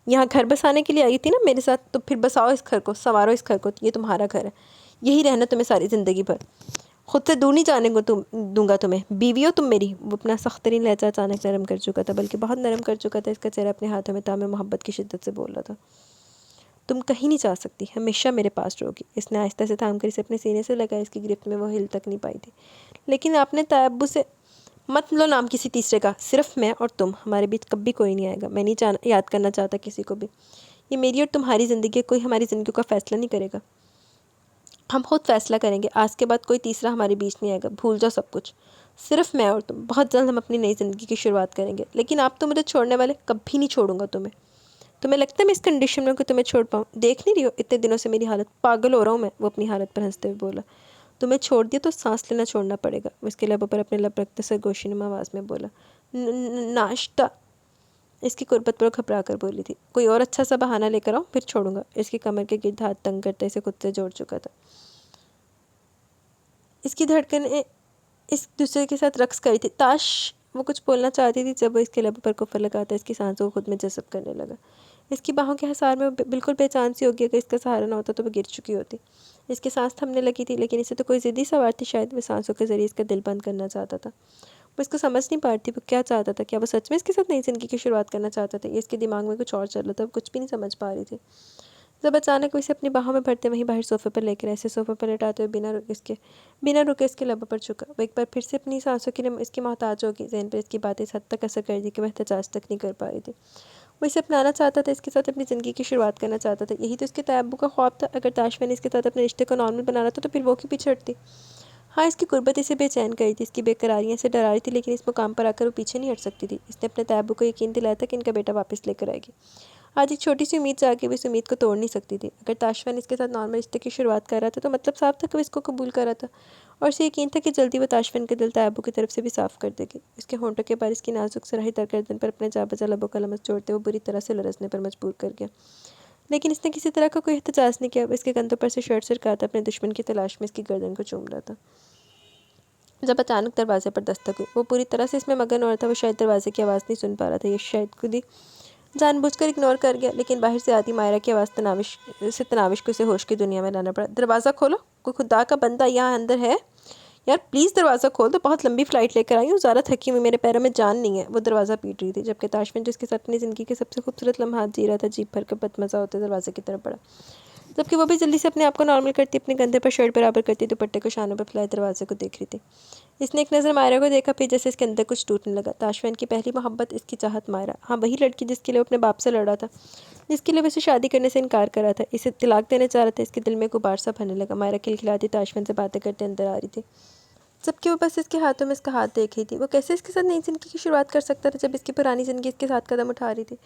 یہاں گھر بسانے کے لیے آئی تھی نا میرے ساتھ تو پھر بساؤ اس گھر کو, سنوارو اس گھر کو. یہ تمہارا گھر ہے, یہی رہنا تمہیں ساری زندگی بھر. خود سے دور نہیں جانے کو دوں گا تمہیں. بیوی ہو تم میری. وہ اپنا سخت ترین لہجہ اچانک نرم کر چکا تھا, بلکہ بہت نرم کر چکا تھا. اس کا چہرہ اپنے ہاتھوں میں تامے محبت کی شدت سے بول رہا تھا. تم کہیں نہیں جا سکتی، ہمیشہ میرے پاس رہو گی۔ اس نے آہستہ سے تھام کر اسے اپنے سینے سے لگا، اس کی گرفت میں وہ ہل تک نہیں پائی تھی۔ لیکن آپ نے ابو سے مت لو نام کسی تیسرے کا، صرف میں اور تم، ہمارے بیچ کبھی کوئی نہیں آئے گا۔ میں نہیں یاد کرنا چاہتا کسی کو بھی۔ یہ میری اور تمہاری زندگی ہے، کوئی ہماری زندگی کا فیصلہ نہیں کرے گا، ہم خود فیصلہ کریں گے۔ آج کے بعد کوئی تیسرا ہمارے بیچ نہیں آئے گا، بھول جاؤ سب کچھ، صرف میں اور تم۔ بہت جلد ہم اپنی نئی زندگی کی شروعات کریں گے، لیکن آپ تو مجھے چھوڑنے والے، کبھی نہیں چھوڑوں گا تمہیں۔ تمہیں لگتا ہے میں اس کنڈیشن میں ہوں کہ تمہیں چھوڑ پاؤں؟ دیکھ نہیں رہی ہو اتنے دنوں سے میری حالت؟ پاگل ہو رہا ہوں میں، وہ اپنی حالت پر ہنستے ہوئے بولا۔ تمہیں چھوڑ دیا تو سانس لینا چھوڑنا پڑے گا، وہ اس کے لبوں پر اپنے لب رکھتے سے گوشی نما آواز میں بولا۔ ناشتہ، اس کی قربت پر گھبرا کر بولی تھی۔ کوئی اور اچھا سا بہانہ لے کر آؤں، پھر چھوڑوں گا۔ اس کی کمر کے گرد ہاتھ تنگ کرتے اسے خود سے جوڑ چکا تھا۔ اس کی دھڑکنیں اس دوسرے کے ساتھ رقص کری تھی۔ تاش وہ کچھ بولنا چاہتی تھی جب وہ اس کے لبوں پر کفر لگاتا اس کی سانسوں کو خود میں جذب کرنے لگا۔ اس کی باہوں کے حصار میں وہ بالکل بے چان سی ہو گئی، اگر اس کا سہارا نہ ہوتا تو وہ گر چکی ہوتی۔ اس کی سانس تھمنے لگی تھی، لیکن اسے تو کوئی ضدی سوار تھی، شاید وہ سانسوں کے ذریعے اس کا دل بند کرنا چاہتا تھا۔ وہ اس کو سمجھ نہیں پا رہی تھی وہ کیا چاہتا تھا۔ کیا وہ سچ میں اس کے ساتھ نئی زندگی کی شروعات کرنا چاہتا تھا؟ یہ اس کے دماغ میں کچھ اور چل رہا تھا، وہ کچھ بھی نہیں سمجھ پا رہی تھی۔ جب اچانک وہ اسے اپنی باہوں میں بھرتے وہیں باہر صوفے پر لے کر ایسے صوفے پر لٹاتے ہوئے بنا رکے اس کے لبوں پر چکا، وہ ایک بار پھر سے اپنی سانسوں کے لیے اس کی محتاج ہوگی۔ ذہن پر اس کی باتیں اس حد تک اثر کر دی کہ وہ احتجاج تک نہیں کر پا رہی تھی۔ وہ اسے اپنانا چاہتا تھا، اس کے ساتھ اپنی زندگی کی شروعات کرنا چاہتا تھا۔ یہی تو اس کے تابو کا خواب تھا۔ اگر تاشفین نے اس کے ساتھ اپنے رشتے کو نارمل بنانا تھا تو پھر وہ کیوں پیچھے ہٹتی؟ ہاں، اس کی قربت اسے بے چین کری تھی، اس کی بے قراریاں اسے ڈرا رہی تھی، لیکن اس مقام پر آ کر وہ پیچھے نہیں ہٹ سکتی تھی۔ اس نے اپنے تابو کو یقین دلایا تھا کہ ان کا بیٹا واپس لے کر آئے گی۔ آج ایک چھوٹی سی امید جاگی، وہ اس امید کو توڑ نہیں سکتی تھی۔ اگر تاشفین اس کے ساتھ نارمل رشتے کی شروعات کر رہا تھا تو مطلب صاف تھا کہ وہ اس کو قبول کر رہا تھا، اور اسے یقین تھا کہ جلدی وہ تاشفین کے دل تابو کی طرف سے بھی صاف کر دے گی۔ اس کے ہونٹوں کے پار اس کی نازک سراہی تر گردن پر اپنے جا بجا لبوں کا لمس جوڑتے وہ بری طرح سے لرزنے پر مجبور کر گیا، لیکن اس نے کسی طرح کا کوئی احتجاج نہیں کیا۔ وہ اس کے کندھوں پر سے شرٹ سرکاتا اپنے دشمن کی تلاش میں اس کی گردن کو چوم رہا تھا، جب اچانک دروازے پر دستک ہوئی۔ وہ پوری طرح سے اس میں مگن ہو رہا تھا، وہ شاید دروازے کی آواز نہیں سن پا رہا تھا، یہ شاید خود ہی جان بوجھ کر اگنور کر گیا، لیکن باہر سے آتی مائرہ کی آواز تناوش کو اسے ہوش کی دنیا میں لانا پڑا۔ دروازہ کھولو، کوئی خدا کا بندہ یہاں اندر ہے؟ یار پلیز دروازہ کھول دو، بہت لمبی فلائٹ لے کر آئی ہوں، زیادہ تھکی ہوئی، میرے پیروں میں جان نہیں ہے۔ وہ دروازہ پیٹ رہی تھی، جبکہ تاشفین جو اس کے ساتھ اپنی زندگی کے سب سے خوبصورت لمحات جی رہا تھا، جیپ بھر کر بدمزہ ہوتے دروازے کی طرف بڑھا، جبکہ وہ بھی جلدی سے اپنے آپ کو نارمل کرتی، اپنے کندھے پر شرٹ برابر کرتی، دوپٹے کو شانوں پر پھیلائے دروازے کو دیکھ رہی تھی۔ اس نے ایک نظر مائرہ کو دیکھا، پھر جیسے اس کے اندر کچھ ٹوٹنے لگا۔ تاشفین کی پہلی محبت، اس کی چاہت مائرہ، ہاں وہی لڑکی جس کے لیے وہ اپنے باپ سے لڑ رہا تھا، جس کے لیے وہ اسے شادی کرنے سے انکار کر رہا تھا، اسے طلاق دینا چاہ رہا تھا۔ اس کے دل میں غبار سا بھرنے لگا۔ مائرہ کھلکھلاتی تاشفین سے باتیں کرتے اندر آ رہی تھی، جبکہ وہ بس اس کے ہاتھوں میں اس کا ہاتھ دیکھ رہی تھی۔ وہ کیسے اس کے ساتھ نئی زندگی کی شروعات کر سکتا تھا جب اس کی پرانی زندگی اس کے ساتھ قدم اٹھا رہی تھی؟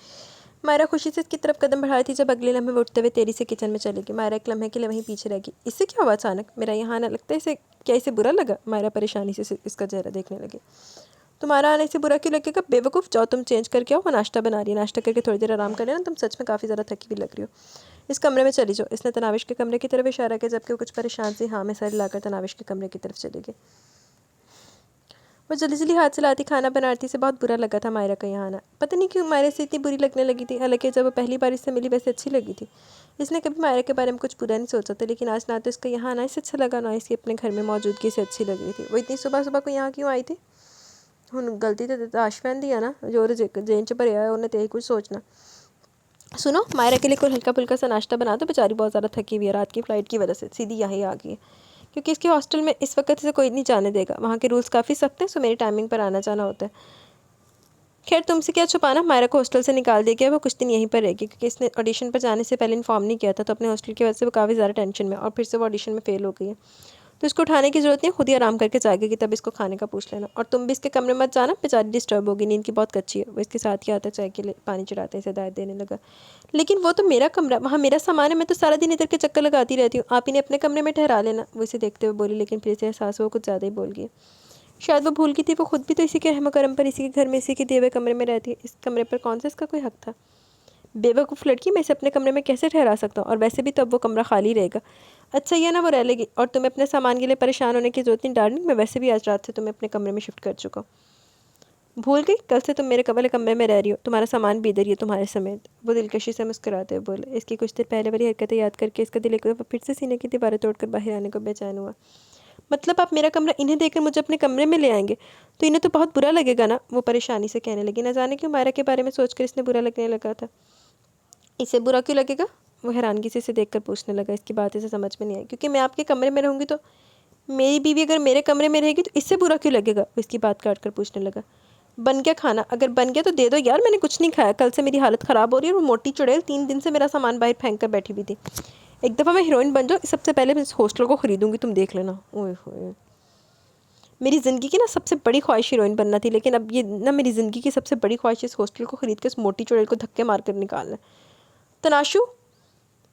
مائرہ خوشی سے اس کی طرف قدم بڑھا رہی تھی، جب اگلے لمحے وہ اٹھتے ہوئے تیزی سے کچن میں چلے گی۔ مائرہ ایک لمحے کے لیے وہیں پیچھے رہ گئی۔ اس سے کیا ہوا اچانک؟ میرا یہاں آنا لگتا ہے کیا اسے برا لگا؟ مائرہ پریشانی سے اس کا چہرہ دیکھنے لگی۔ تمہارا آنا اسے برا کیوں لگے گا؟ بے وقوف، جاؤ تم چینج کر کے آؤ، وہ ناشتہ بنا رہی ہے، ناشتہ کر کے تھوڑی دیر آرام کر لینا، تم سچ میں کافی زیادہ تھکی بھی لگ رہی ہو، اس کمرے میں چلی جاؤ۔ اس نے تناوش کے کمرے کی طرف اشارہ کیا، جبکہ وہ کچھ پریشان سی ہاں میں سر لا کر تناوش کے کمرے کی طرف چلی گئی۔ وہ جلدی جلدی ہاتھ چلاتی کھانا بناتی، سے بہت برا لگا تھا مائرہ کا یہاں آنا۔ پتہ نہیں کیوں مائرہ سے اتنی بری لگنے لگی تھی، حالانکہ جب وہ پہلی بار اس سے ملی ویسے اچھی لگی تھی۔ اس نے کبھی مائرہ کے بارے میں کچھ برا نہیں سوچا تھا، لیکن آج نہ تو اس کا یہاں آنا اسے اچھا لگا، نہ اس کی اپنے گھر میں موجودگی سے اچھی لگ رہی تھی۔ وہ اتنی صبح صبح کو یہاں کیوں آئی تھی؟ غلطی تو تاشفین دی ہے نا، جو جین چ بھریا ہے انہیں تیری کچھ سوچنا۔ سنو، مائرہ کے لیے کوئی ہلکا پھلکا سا ناشتہ بنا دو، بیچاری بہت زیادہ تھکی ہوئی ہے، رات کی فلائٹ کی وجہ سے سیدھی یہیں آ گئی ہے، کیونکہ اس کے ہاسٹل میں اس وقت اسے کوئی نہیں جانے دے گا، وہاں کے رولز کافی سخت ہیں، سو میری ٹائمنگ پر آنا جانا ہوتا ہے۔ خیر تم سے کیا چھپانا، مائرہ کو ہاسٹل سے نکال دیا گیا، وہ کچھ دن یہیں پر رہے گی، کیونکہ اس نے آڈیشن پر جانے سے پہلے انفارم نہیں کیا تھا، تو اپنے ہاسٹل کی وجہ سے وہ کافی زیادہ ٹینشن میں، اور پھر سے وہ آڈیشن میں فیل ہو گئی ہے، تو اس کو اٹھانے کی ضرورت نہیں، خود ہی آرام کر کے جائے گی، تب اس کو کھانے کا پوچھ لینا، اور تم بھی اس کے کمرے مت جانا، بیچاری ڈسٹرب ہوگی، نیند کی بہت کچی ہے۔ وہ اس کے ساتھ ہی آتا چائے کے لیے پانی چڑھاتے اسے ہدایت دینے لگا۔ لیکن وہ تو میرا کمرہ، وہاں میرا سامان ہے، میں تو سارا دن ادھر کے چکر لگاتی رہتی ہوں، آپ انہیں اپنے کمرے میں ٹھہرا لینا، وہ اسے دیکھتے ہوئے بولی، لیکن پھر اسے احساس ہوا کچھ زیادہ ہی بول گئی۔ شاید وہ بھول گئی تھی وہ خود بھی تو اسی کے رحم و کرم پر اسی کے گھر میں اسی کے دیے ہوئے کمرے میں رہتی ہے، اس کمرے پر کون سا اس کا کوئی حق تھا؟ بے وقوف لڑکی، میں اسے اپنے کمرے میں کیسے ٹھہرا سکتا ہوں، اور ویسے بھی تو اب وہ کمرہ خالی رہے گا۔ اچھا یہ نا وہ رہ لے گی، اور تمہیں اپنے سامان کے لیے پریشان ہونے کی ضرورت نہیں ڈارلنگ، میں ویسے بھی آج رات سے تمہیں اپنے کمرے میں شفٹ کر چکا ہوں۔ بھول گئی؟ کل سے تم میرے والے کمرے میں رہ رہی ہو، تمہارا سامان بھی ادھر ہی ہے تمہارے سمیت، وہ دلکشی سے مسکراتے ہوئے بولے۔ اس کی کچھ دیر پہلے والی حرکتیں یاد کر کے اس کا دل ایک دفعہ پھر سے سینے کی دیواریں توڑ کر باہر آنے کو بے چین ہوا۔ مطلب آپ میرا کمرہ انہیں دے کر مجھے اپنے کمرے میں لے آئیں گے، تو انہیں تو بہت برا لگے گا نا، وہ پریشانی سے کہنے لگی۔ نہ جانے کیوں مائرہ کے بارے میں سوچ کر اس نے برا لگنے لگا تھا۔ اسے برا کیوں لگے گا؟ وہ حیرانگی سے اسے دیکھ کر پوچھنے لگا. اس کی بات اسے سمجھ میں نہیں آئی. کیونکہ میں آپ کے کمرے میں رہوں گی تو میری بیوی اگر میرے کمرے میں رہے گی تو اس سے برا کیوں لگے گا؟ وہ اس کی بات کاٹ کر پوچھنے لگا. بن گیا کھانا؟ اگر بن گیا تو دے دو یار, میں نے کچھ نہیں کھایا. کل سے میری حالت خراب ہو رہی ہے اور وہ موٹی چڑیل 3 دن سے میرا سامان باہر پھینک کر بیٹھی ہوئی تھی. ایک دفعہ میں ہیروئن بن جاؤں, سب سے پہلے میں اس ہاسٹل کو خریدوں گی, تم دیکھ لینا. اوئے ہوئے, میری زندگی کی نا سب سے بڑی خواہش ہیروئن بننا تھی, لیکن اب یہ نا میری زندگی کی سب سے بڑی خواہش اس ہاسٹل کو خرید کے اس موٹی چڑیل کو دھکے مار کر نکالنا. تناشو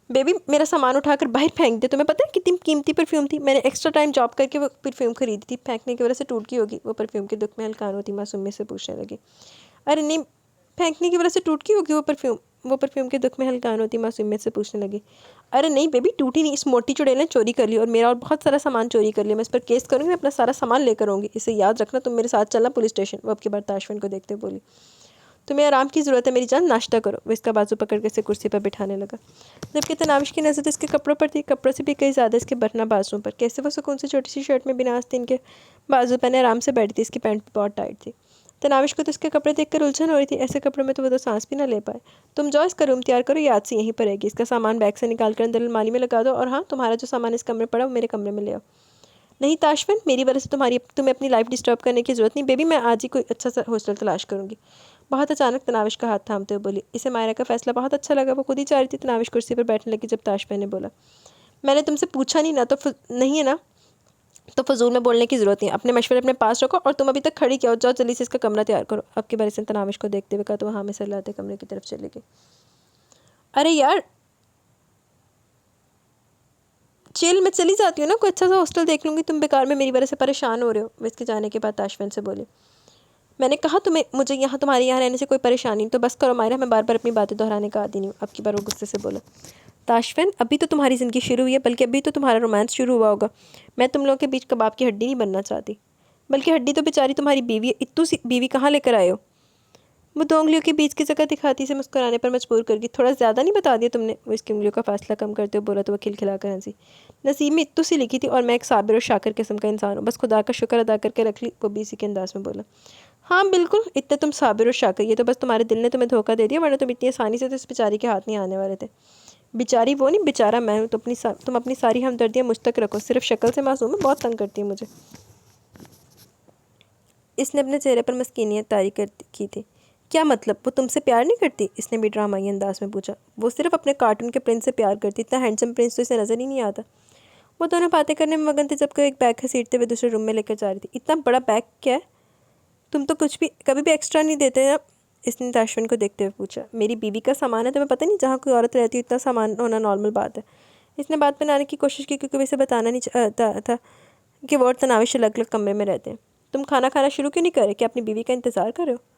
بیبی میرا سامان اٹھا کر باہر پھینک دے. تمہیں پتہ ہے کتنی قیمتی پرفیوم تھی؟ میں نے ایکسٹرا ٹائم جاب کر کے وہ پرفیوم خریدی تھی. پھینکنے کی وجہ سے ٹوٹ گئی ہوگی. وہ پرفیوم کے دکھ میں ہلکان ہوتی معصوم سے پوچھنے لگی. ارے نہیں, پھینکنے کی وجہ سے ٹوٹ گئی ہوگی وہ پرفیوم کے دکھ میں ہلکان ہوتی معصومیت سے پوچھنے لگی. ارے نہیں بیبی, ٹوٹی نہیں. اس موٹی چڑیل نے چوری کر لی اور میرا اور بہت سارا سامان چوری کر لیا. میں اس پر کیس کروں گی, میں اپنا سارا سامان لے کر آؤں گی. اسے یاد رکھنا, تم میرے ساتھ چلنا پولیس اسٹیشن. وہ اب کی بار تاشفین کو دیکھتے بولی. تمہیں آرام کی ضرورت ہے میری جان, ناشتہ کرو. وہ اس کا بازو پکڑ کے اسے کرسی پر بٹھانے لگا. جبکہ تناوش کی نظر اس کے کپڑوں پر تھی, کپڑوں سے بھی کئی زیادہ اس کے برہنہ بازوؤں پر. کیسے وہ سکون سے چھوٹی سی شرٹ میں بنا آستین کے بازو پہنے آرام سے بیٹھی تھی. اس کی پینٹ بہت ٹائٹ تھی. تناوش کو تو اس کے کپڑے دیکھ کر الجھن ہو رہی تھی. ایسے کپڑوں میں تو وہ تو سانس بھی نہ لے پائے. تم جاؤ, اس کا روم تیار کرو, یاد سے یہیں پر رہے گی. اس کا سامان بیگ سے نکال کر اندر الماری میں لگا دو, اور ہاں, تمہارا جو سامان اس کمرے پڑا وہ میرے کمرے میں لے آؤ. نہیں تاشفین, میری وجہ سے تمہیں اپنی لائف ڈسٹرب کرنے کی ضرورت نہیں بیبی. میں آج ہی کوئی اچھا سا ہاسٹل تلاش کروں گی. بہت اچانک تناوش کا ہاتھ تھامتے ہوئے بولی. اسے مائرہ کا فیصلہ بہت اچھا لگا. وہ خود ہی چاہ رہی تھی تناوش کرسی پر بیٹھنے لگی جب تاشفین نے بولا. میں نے تم سے پوچھا نہیں نا, تو نہیں ہے نا, تو فضول میں بولنے کی ضرورت نہیں ہے. اپنے مشورے اپنے پاس رکھو, اور تم ابھی تک کھڑی کیا ہو؟ جاؤ جلدی سے اس کا کمرہ تیار کرو. اب کے بارے سے تناوش کو دیکھتے ہوئے کہا تو وہ ہاں میں سر لاتے کمرے کی طرف چلے گئی. ارے یار چیل, میں چلی جاتی ہوں نا, کوئی اچھا سا ہاسٹل دیکھ لوں گی. تم بیکار میں میری وجہ سے پریشان ہو رہے ہو. وہ اس کے جانے کے بعد تاشفین سے بولی. میں نے کہا مجھے یہاں تمہارے یہاں رہنے سے کوئی پریشانی نہیں, تو بس کرو مائرہ, میں بار بار اپنی باتیں دہرانے کا عادی نہیں ہوں. اب کی بار وہ غصے سے بولا. تاشفین, ابھی تو تمہاری زندگی شروع ہوئی ہے, بلکہ ابھی تو تمہارا رومانس شروع ہوا ہوگا. میں تم لوگوں کے بیچ کباب کی ہڈی نہیں بننا چاہتی. بلکہ ہڈی تو بیچاری تمہاری بیوی ہے. اتو سی بیوی کہاں لے کر آئے ہو؟ وہ 2 انگلیوں کے بیچ کی جگہ دکھاتی سے مسکرانے پر مجبور کر گئی. تھوڑا زیادہ نہیں بتا دیا تم نے؟ وہ اس کی انگلیوں کا فاصلہ کم کرتے ہوئے بولا تو وہ کھلکھلا کر ہنسی. نصیب میں اتو سی لکھی تھی, اور میں ایک صابر اور شاکر قسم کا انسان ہوں. بس خدا کا شکر ادا کر کے رکھ لی. وہ بھی اسی کے انداز میں بولا. ہاں بالکل, اتنے تم صابر اور شاکر, یہ تو بس تمہارے دل نے تمہیں دھوکہ دے دیا, ورنہ تم اتنی آسانی سے تو اس بیچاری کے ہاتھ نہیں آنے والے تھے. بیچاری وہ نہیں, بیچارہ میں ہوں. تم اپنی ساری ہمدردیاں مجھ تک رکھو. صرف شکل سے معصوم ہے, بہت تنگ کرتی ہے مجھے. اس نے اپنے چہرے پر مسکینیت طاری کی تھی. کیا مطلب, وہ تم سے پیار نہیں کرتی؟ اس نے بھی ڈرامائی انداز میں پوچھا. وہ صرف اپنے کارٹون کے پرنس سے پیار کرتی. اتنا ہینڈسم پرنس تو اسے نظر ہی نہیں آتا. وہ دونوں باتیں کرنے میں مگن تھے جب کہ ایک بیگ گھسیٹتے ہوئے دوسرے روم میں لے کر جا رہی تھی. اتنا بڑا بیگ کیا ہے؟ تم تو کچھ بھی کبھی بھی ایکسٹرا نہیں دیتے نا؟ اس نے تاشفین کو دیکھتے ہوئے پوچھا. میری بیوی کا سامان ہے, تمہیں پتہ نہیں, جہاں کوئی عورت رہتی ہے اتنا سامان ہونا نارمل بات ہے. اس نے بات بنانے کی کوشش کی, کیونکہ وہ اسے بتانا نہیں چاہتا تھا کہ وہ اور تناوش الگ الگ کمرے میں رہتے ہیں. تم کھانا شروع کیوں نہیں کرے؟ کہ اپنی بیوی کا انتظار کر رہے ہو؟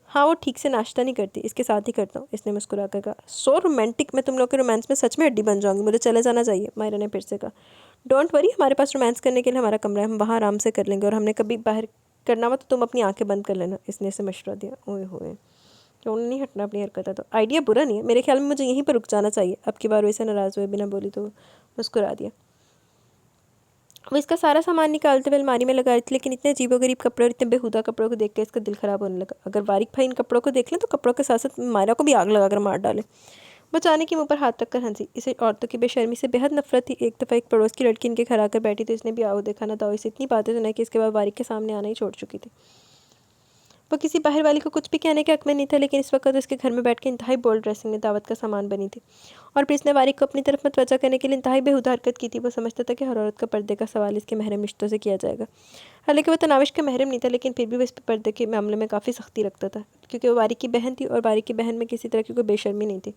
ہاں, وہ ٹھیک سے ناشتہ نہیں کرتی, اس کے ساتھ ہی کرتا ہوں. اس نے مسکرا کر کہا. سو رومانٹک, میں تم لوگ کے رومانس میں سچ میں ہڈی بن جاؤں گی. مجھے چلے جانا چاہیے, مائرہ نے پھر سے کہا. ڈونٹ وری, ہمارے پاس رومانس کرنے کے لیے ہمارا کمرہ ہے, ہم وہاں آرام سے کر لیں گے, اور ہم نے کبھی باہر کرنا ہوا تو تم اپنی آنکھیں بند کر لینا. اس نے اسے مشورہ دیا. اوئے ہوئے, کیوں نہیں ہٹنا اپنی حرکت ہے تو آئیڈیا برا نہیں ہے. میرے خیال میں مجھے یہیں پر رک جانا چاہیے. اب کی بار وہ اسے ناراض ہوئے بنا بولی تو مسکرا دیا. وہ اس کا سارا سامان نکالتے ہوئے الماری میں لگا رہی تھی, لیکن اتنے عجیب و غریب کپڑے اور اتنے بےہودہ کپڑوں کو دیکھ کے اس کا دل خراب ہونے لگا. اگر واریک بھائی ان کپڑوں کو دیکھ لیں تو کپڑوں کے ساتھ ساتھ مائرہ کو بھی آگ لگا کر مار ڈالے. وہ چانے کے منہ پر ہاتھ رکھ کر ہنسی. اسے عورتوں کی بے شرمی سے بے حد نفرت تھی. ایک دفعہ ایک پڑوس کی لڑکی ان کے گھر آ کر بیٹھی تو اس نے بھی آؤ دیکھا نہ داؤ سے اتنی باتیں سنائی کہ اس کے بعد واریک کے سامنے آنا ہی چھوڑ چکی تھی. وہ کسی باہر والی کو کچھ بھی کہنے کے حق میں نہیں تھا, لیکن اس وقت اس کے گھر میں بیٹھ کے انتہائی بولڈ ڈریسنگ میں دعوت کا سامان بنی تھی. اور پھر اس نے واریک کو اپنی طرف متوجہ کرنے کے لیے انتہائی بےہودہ حرکت کی تھی. وہ سمجھتا تھا کہ ہر عورت کا پردے کا سوال اس کے محرم رشتوں سے کیا جائے گا. حالانکہ وہ تناوش کا محرم نہیں تھا, لیکن پھر بھی وہ اس پہ پردے کے معاملے میں کافی سختی رکھتا تھا, کیونکہ وہ واریک کی بہن تھی, اور واریک کی بہن میں کسی طرح کی کوئی بے شرمی نہیں تھی.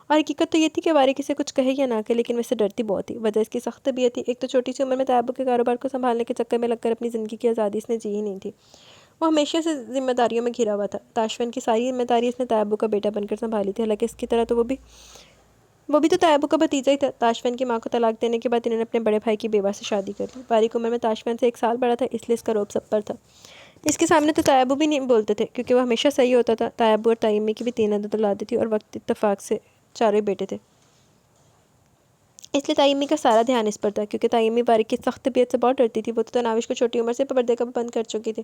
اور حقیقت تو یہ تھی کہ واریک اسے کچھ کہے یا نہ کہے, لیکن وہ اسے ڈرتی بہت تھی. وجہ اس کی سخت طبیعت تھی. ایک تو چھوٹی سی عمر میں طیبو کے کاروبار کو سنبھالنے کے چکر میں لگ کر اپنی زندگی کی آزادی اس نے جی ہی نہیں تھی. وہ ہمیشہ سے ذمہ داریوں میں گھرا ہوا تھا. تاشفین کی ساری ذمہ داری اس نے طیبو کا بیٹا بن کر سنبھالی تھی. حالانکہ اس کی طرح تو وہ بھی تو طیبو کا بھتیجا ہی تھا. تاشفین کی ماں کو طلاق دینے کے بعد انہوں نے اپنے بڑے بھائی کی بیوہ سے شادی کر لی. باریک عمر میں تاشفین سے 1 سال بڑا تھا, اس لیے اس کا روب سب پر تھا. اس کے سامنے تو طیبو بھی نہیں بولتے تھے, کیونکہ وہ ہمیشہ صحیح ہوتا تھا. طیبو اور تائیمی کی بھی 3 عدد اولادیں تھی, اور وقت اتفاق سے 4 بیٹے تھے. اس لیے تائیمی کا سارا دھیان اس پر تھا, کیونکہ تائیمی باریک کی سخت طبیعت سے بہت ڈرتی تھی. وہ تو تناوش کو چھوٹی عمر سے پردے کا پابند کر چکی تھی.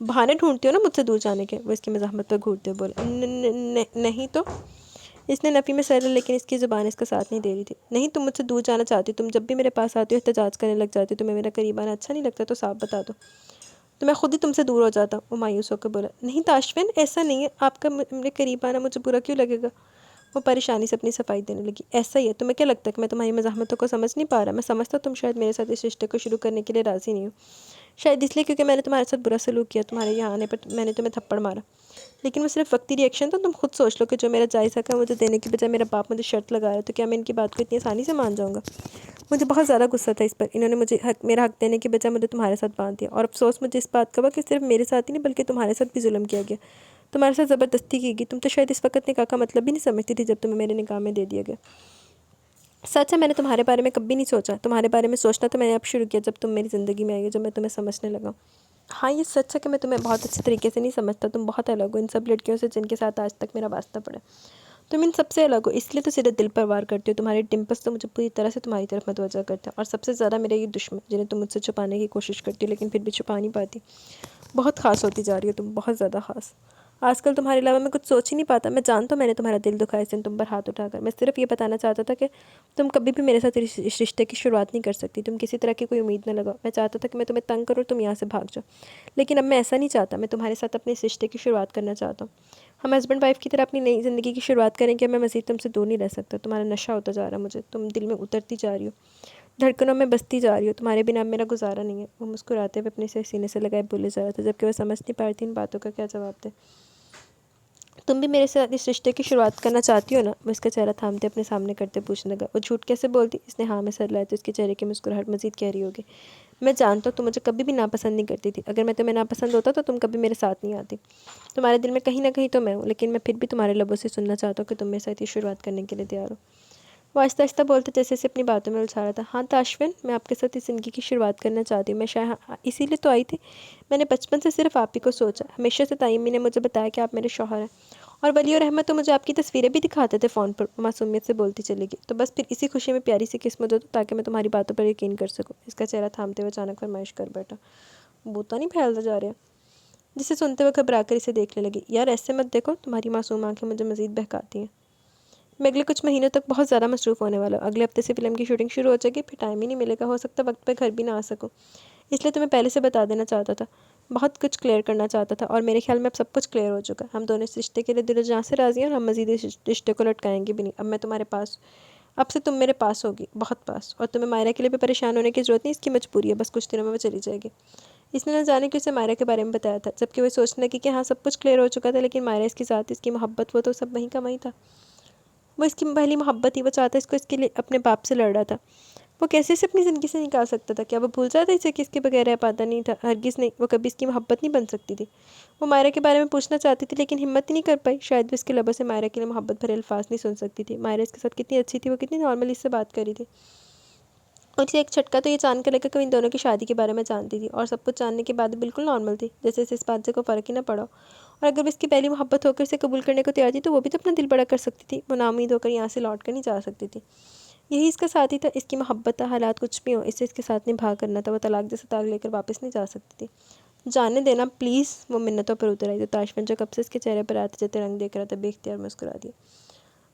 بہانے ڈھونڈتی ہو نا مجھ سے دور جانے کے، وہ اس کی مزاحمت پر گھورتے ہوئے بولا۔ نہیں تو اس نے نفی میں سر لیا، لیکن اس کی زبان اس کا ساتھ نہیں دے رہی تھی۔ نہیں، تم مجھ سے دور جانا چاہتی ہو، تم جب بھی میرے پاس آتی ہو احتجاج کرنے لگ جاتی ہو، تمہیں میرا قریب آنا اچھا نہیں لگتا تو صاف بتا دو، تو میں خود ہی تم سے دور ہو جاتا ہوں۔ وہ مایوس ہو کر بولا۔ نہیں تاشفین، ایسا نہیں ہے، آپ کا میرے قریب آنا مجھے برا کیوں لگے گا؟ وہ پریشانی سے اپنی صفائی دینے لگی۔ ایسا ہی ہے، تمہیں کیا لگتا ہے کہ میں تمہاری مزاحمتوں کو سمجھ نہیں پا رہا؟ میں سمجھتا تم شاید میرے ساتھ اس رشتے کو شروع کرنے کے لیے راضی نہیں ہو، شاید اس لیے کیونکہ میں نے تمہارے ساتھ برا سلوک کیا، تمہارے یہاں آنے پر میں نے تمہیں تھپڑ مارا، لیکن وہ صرف وقتی ری ایکشن تھا۔ تم خود سوچ لو کہ جو میرا جائزہ کا مجھے دینے کی بجائے میرا باپ مجھے شرط لگا رہا ہے، تو کیا میں ان کی بات کو اتنی آسانی سے مان جاؤں گا؟ مجھے بہت زیادہ غصہ تھا اس پر، انہوں نے مجھے میرا حق دینے کی بجائے مجھے تمہارے ساتھ باندھ دیا، اور افسوس مجھے اس بات کا ہوا کہ صرف میرے ساتھ ہی نہیں بلکہ تمہارے ساتھ بھی ظلم کیا گیا، تمہارے ساتھ زبردستی کی گئی۔ تم تو شاید اس وقت نکاح کا مطلب بھی نہیں سمجھتی تھی جب تمہیں میرے نکاح میں دے دیا گیا۔ سچ ہے، میں نے تمہارے بارے میں کبھی نہیں سوچا، تمہارے بارے میں سوچنا تو میں نے اب شروع کیا جب تم میری زندگی میں آئی ہو، جب میں تمہیں سمجھنے لگا۔ ہاں، یہ سچ ہے کہ میں تمہیں بہت اچھے طریقے سے نہیں سمجھتا، تم بہت الگ ہو ان سب لڑکیوں سے جن کے ساتھ آج تک میرا واسطہ پڑا، تم ان سب سے الگ ہو، اس لیے تو سیدھے دل پر وار کرتی ہو۔ تمہارے ڈمپلس تو مجھے پوری طرح سے تمہاری طرف متوجہ کرتے ہیں، اور سب سے زیادہ میرے یہ دشمن جنہیں تم مجھ سے چھپانے کی کوشش کرتی ہو لیکن پھر بھی چھپا نہیں پاتی۔ بہت خاص ہوتی جا رہی ہو تم، بہت زیادہ خاص۔ آج کل تمہارے علاوہ میں کچھ سوچ ہی نہیں پاتا۔ میں جانتا ہوں میں نے تمہارا دل دکھایا اس دن تم پر ہاتھ اٹھا کر، میں صرف یہ بتانا چاہتا تھا کہ تم کبھی بھی میرے ساتھ اس رشتے کی شروعات نہیں کر سکتی، تم کسی طرح کی کوئی امید نہ لگاؤ۔ میں چاہتا تھا کہ میں تمہیں تنگ کروں اور تم یہاں سے بھاگ جاؤ، لیکن اب میں ایسا نہیں چاہتا، میں تمہارے ساتھ اپنے اس رشتے کی شروعات کرنا چاہتا ہوں۔ ہم ہسبینڈ وائف کی طرح اپنی نئی زندگی کی شروعات کریں کہ میں مزید تم سے دور نہیں رہ سکتا، تمہارا نشہ ہوتا جا رہا ہے مجھے، تم دل میں اترتی جا رہی ہو، دھڑکنوں میں بستی جا رہی ہو، تمہارے بنا اب میرا گزارا نہیں ہے۔ وہ مسکراتے ہوئے اپنے سینے سے لگائے بولے جا رہا تھا، جبکہ وہ سمجھ نہیں پا رہی تھی ان باتوں کا کیا جواب دے۔ تم بھی میرے ساتھ اس رشتے کی شروعات کرنا چاہتی ہو نا؟ وہ اس کا چہرہ تھامتے اپنے سامنے کرتے پوچھنے لگا۔ وہ جھوٹ کیسے بولتی؟ اس نے ہاں میں سر لایا تو اس کے چہرے کی مسکراہٹ مزید گہری ہو گئی۔ میں جانتا ہوں تم مجھے کبھی بھی ناپسند نہیں کرتی تھی، اگر میں تمہیں ناپسند ہوتا تو تم کبھی میرے ساتھ نہیں آتی، تمہارے دل میں کہیں نہ کہیں تو میں ہوں، لیکن میں پھر بھی تمہارے لبوں سے سننا چاہتا ہوں کہ تم میرے ساتھ یہ شروعات کرنے کے لیے تیار ہو۔ وہ آہستہ آہستہ بولتے جیسے اسے اپنی باتوں میں الجھا رہا تھا۔ ہاں تاشفین، میں آپ کے ساتھ اس زندگی کی شروعات کرنا چاہتی ہوں، میں شاید اسی لیے تو آئی تھی، میں نے بچپن سے صرف آپ ہی کو سوچا، ہمیشہ سے تائمی نے مجھے بتایا کہ آپ میرے شوہر ہیں، اور ولی اور احمد تو مجھے آپ کی تصویریں بھی دکھاتے تھے فون پر۔ معصومیت سے بولتی چلی گئی۔ تو بس پھر اسی خوشی میں پیاری سی قسمت ہو تاکہ میں تمہاری باتوں پر یقین کر سکوں۔ اس کا چہرہ تھامتے ہوئے اچانک فرمائش کر بیٹھا۔ بوتا نہیں پھیلتا جا رہا، جسے سنتے ہوئے گھبرا کر اسے دیکھنے لگی۔ یار ایسے مت دیکھو، تمہاری معصوم آنکھیں مجھے مزید بہکاتی ہیں۔ میں اگلے کچھ مہینوں تک بہت زیادہ مصروف ہونے والا ہوں، اگلے ہفتے سے فلم کی شوٹنگ شروع ہو جائے گی، پھر ٹائم ہی نہیں ملے گا، ہو سکتا وقت پہ گھر بھی نہ آ سکوں، اس لیے تمہیں پہلے سے بتا دینا چاہتا تھا، بہت کچھ کلیئر کرنا چاہتا تھا، اور میرے خیال میں اب سب کچھ کلیئر ہو چکا ہے۔ ہم دونوں اس رشتے کے لیے دل و جان سے راضی ہیں، اور ہم مزید اس رشتے کو لٹکائیں گے بھی نہیں۔ اب میں تمہارے پاس، اب سے تم میرے پاس ہوگی، بہت پاس، اور تمہیں مائرہ کے لیے بھی پریشان ہونے کی ضرورت نہیں، اس کی مجبوری ہے، بس کچھ دنوں میں وہ چلی جائے گی۔ اس نے نہ جانے کہ اسے مائرہ کے بارے میں بتایا تھا، جبکہ وہ سوچنے لگی کہ ہاں سب کچھ کلیئر ہو چکا تھا، لیکن مائرہ اس کے ساتھ، اس کی محبت، وہ تو سب وہیں کا وہیں تھا، وہ اس کی پہلی محبت تھی، وہ چاہتا اس کو اس کے لیے اپنے باپ سے لڑ رہا تھا، وہ کیسے اسے اپنی زندگی سے نکال سکتا تھا؟ کیا وہ بھول جاتا اسے کہ اس کے بغیر رہ پاتا نہیں تھا؟ ہرگز نہیں، وہ کبھی اس کی محبت نہیں بن سکتی تھی۔ وہ مائرہ کے بارے میں پوچھنا چاہتی تھی لیکن ہمت ہی نہیں کر پائی، شاید وہ اس کے لبوں سے مائرہ کے لیے محبت بھرے الفاظ نہیں سن سکتی تھی۔ مائرہ اس کے ساتھ کتنی اچھی تھی، وہ کتنی نارملی اس سے بات کر رہی تھی، اور اسے ایک جھٹکا تو یہ جان کر لگا کہ وہ ان دونوں کی شادی کے بارے میں جانتی تھی، اور سب کچھ جاننے کے بعد بالکل نارمل تھی، جیسے اسے اس بات سے کوئی فرق ہی نہ پڑا، اور اگر وہ اس کی پہلی محبت ہو کر اسے قبول کرنے کو تیار تھی تو وہ بھی تو اپنا دل بڑا کر سکتی تھی، وہ نا امید ہو کر یہاں سے لوٹ کر نہیں جا سکتی تھی۔ یہی اس کا ساتھی تھا، اس کی محبت تھا، حالات کچھ بھی ہوں، اسے اس کے ساتھ نبھا کرنا تھا، وہ طلاق جیسے طلاق لے کر واپس نہیں جا سکتی تھی۔ جانے دینا پلیز، وہ منتوں پر اتر آئی تو تاشفین جو کب سے اس کے چہرے پر آتے جاتے رنگ دیکھ رہا تھا بے اختیار مسکرا دیا۔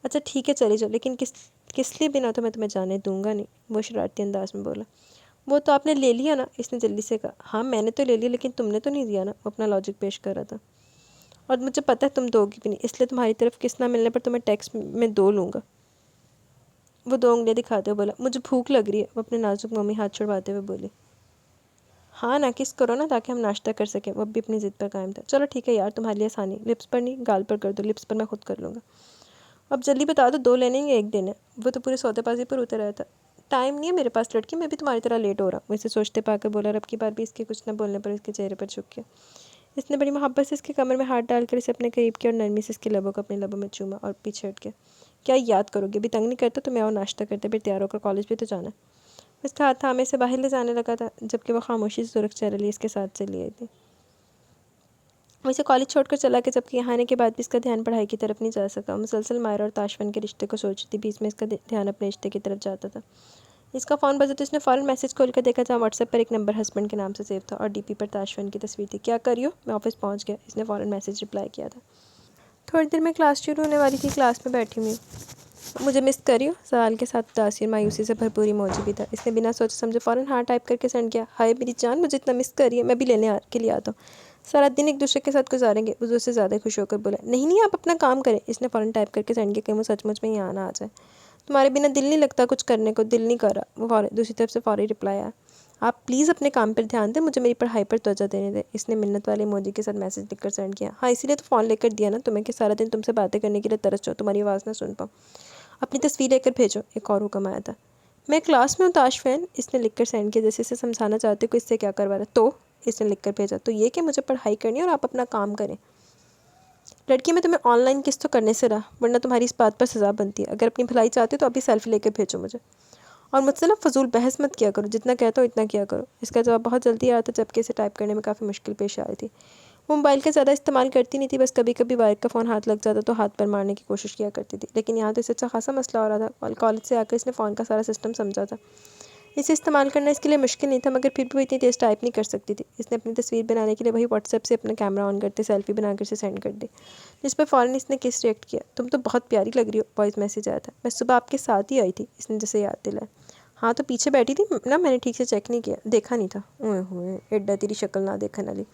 اچھا ٹھیک ہے چلی جاؤ، لیکن کس لیے بنا تو میں تمہیں جانے دوں گا نہیں، وہ شرارتی انداز میں بولا۔ وہ تو آپ نے لے لیا نا، اس نے جلدی سے کہا۔ ہاں میں نے تو لے لیا، لیکن تم نے تو نہیں دیا نا، وہ اپنا لاجک پیش کر رہا تھا، اور مجھے پتہ ہے تم دو گی بھی نہیں، اس لیے تمہاری طرف کس نہ ملنے پر تمہیں ٹیکس میں 2 لوں گا۔ وہ 2 انگلیاں دکھاتے ہوئے بولا۔ مجھے بھوک لگ رہی ہے، وہ اپنے نازک مومی ہاتھ چھڑواتے ہوئے بولی۔ ہاں نا کس کرو نا تاکہ ہم ناشتہ کر سکیں، وہ بھی اپنی ضد پر قائم تھا۔ چلو ٹھیک ہے یار، تمہارے لیے آسانی، لپس پر نہیں گال پر کر دو، لپس پر میں خود کر لوں گا۔ اب جلدی بتا دو، 2 لینے یا 1 دینا ہے؟ وہ تو پورے سودے بازی پر اتر رہا تھا۔ ٹائم نہیں ہے میرے پاس لڑکی، میں بھی تمہاری طرح لیٹ ہو رہا ہوں، وہ اسے سوچتے پا کر بولا، اور اب کی بار بھی اس کے کچھ نہ بولنے پر اس کے چہرے پر جھک گیا۔ اس نے بڑی محبت سے اس کے کمر میں ہاتھ ڈال کر اسے اپنے قریب کیا، اور نرمی سے اس کے لبوں کو اپنے لبوں میں چوما، اور پیچھے ہٹ گیا۔ کیا یاد کرو گے؟ ابھی تنگ نہیں کرتا؟ تمہیں اور ناشتہ کرتے پھر تیار ہو کر کالج بھی تو جانا ہے۔ اس کا ہاتھ تھامے سے باہر لے جانے لگا تھا، جبکہ وہ خاموشی سے سرخ چہرہ لیے اس کے ساتھ چلی آئی تھی۔ وہ اسے کالج چھوڑ کر چلا گیا، جبکہ یہاں آنے کے بعد بھی اس کا دھیان پڑھائی کی طرف نہیں جا سکا۔ وہ مسلسل مائرہ اور تاشفین کے رشتے کو سوچتی تھی، بیچ میں اس کا دھیان اپنے رشتے کی طرف جاتا تھا۔ اس کا فون بجا تو اس نے فوراً میسج کھول کر دیکھا جہاں واٹس ایپ پر ایک نمبر ہسبینڈ کے نام سے سیو تھا اور ڈی پی پر تاشفین کی تصویر تھی. کیا کر رہی ہو؟ میں آفس پہنچ گیا. اس نے فوراً میسج رپلائی کیا تھا. تھوڑی دیر میں کلاس شروع ہونے والی تھی. کلاس میں بیٹھی ہوئی. مجھے مس کر رہی ہو؟ سوال کے ساتھ اداسی اور مایوسی سے بھرپور ایموجی بھی تھا. اس نے بنا سوچے سمجھے فوراً ہاں ٹائپ کر کے سینڈ کیا. ہائے میری جان، مجھے اتنا مس کر رہی ہے، میں بھی لینے کے لیے آتا ہوں. سارا دن ایک دوسرے کے ساتھ گزاریں گے. وہ سے زیادہ خوش ہو کر بولا. نہیں نہیں، آپ اپنا کام کریں. اس نے فوراً ٹائپ کر کے سینڈ کیا کہ وہ سچ مچ میں یہاں نہ آ جائے. تمہارے بنا دل نہیں لگتا کچھ کرنے کو، دل نہیں کر رہا. وہ دوسری طرف سے فوری رپلائی آیا. آپ پلیز اپنے کام پر دھیان دیں، مجھے میری پڑھائی پر توجہ دینے دیں. اس نے منت والے ایموجی کے ساتھ میسج لکھ کر سینڈ کیا. ہاں اسی لیے تو فون لے کر دیا نا تمہیں کہ سارا دن تم سے باتیں کرنے کے لیے ترس جاؤ، تمہاری آواز نہ سن پاؤں. اپنی تصویر لے کر بھیجو. ایک اور حکم آیا تھا. میں کلاس میں ہوں تاشفین. اس نے لکھ کر سینڈ کیا جیسے اسے سمجھانا چاہتے کہ اس سے کیا کروا رہا. تو اس نے لکھ کر بھیجا. تو یہ کہ مجھے پڑھائی کرنی ہے اور آپ اپنا کام کریں. لڑکی میں تمہیں آن لائن کس تو کرنے سے رہا، ورنہ تمہاری اس بات پر سزا بنتی ہے. اگر اپنی بھلائی چاہتے ہو تو ابھی سیلفی لے کے بھیجو مجھے. اور مجھ سے نا فضول بحث مت کیا کرو، جتنا کہتا ہو اتنا کیا کرو. اس کا جواب بہت جلدی آیا تھا جبکہ اسے ٹائپ کرنے میں کافی مشکل پیش آ رہی تھی. وہ موبائل کا زیادہ استعمال کرتی نہیں تھی، بس کبھی کبھی بائک کا فون ہاتھ لگ جاتا تو ہاتھ پر مارنے کی کوشش کیا کرتی تھی. لیکن یہاں تو اس سے اچھا خاصا مسئلہ ہو رہا تھا. کالج سے آ کر اس نے فون کا سارا سسٹم سمجھا تھا. اسے استعمال کرنا اس کے لیے مشکل نہیں تھا، مگر پھر بھی وہ اتنی تیز ٹائپ نہیں کر سکتی تھی. اس نے اپنی تصویر بنانے کے لیے وہی واٹس ایپ سے اپنا کیمرہ آن کرتے سیلفی بنا کر اسے سینڈ کر دی، جس پر فوراً اس نے کس ریئیکٹ کیا. تم تو بہت پیاری لگ رہی ہو. وائس میسیج آیا تھا. میں صبح آپ کے ساتھ ہی آئی تھی. اس نے جیسے یاد دلایا. ہاں تو پیچھے بیٹھی تھی نا، میں نے ٹھیک سے چیک نہیں کیا، دیکھا نہیں تھا. اوئے ہوئے ایڈا تیری شکل نہ دیکھنے والی.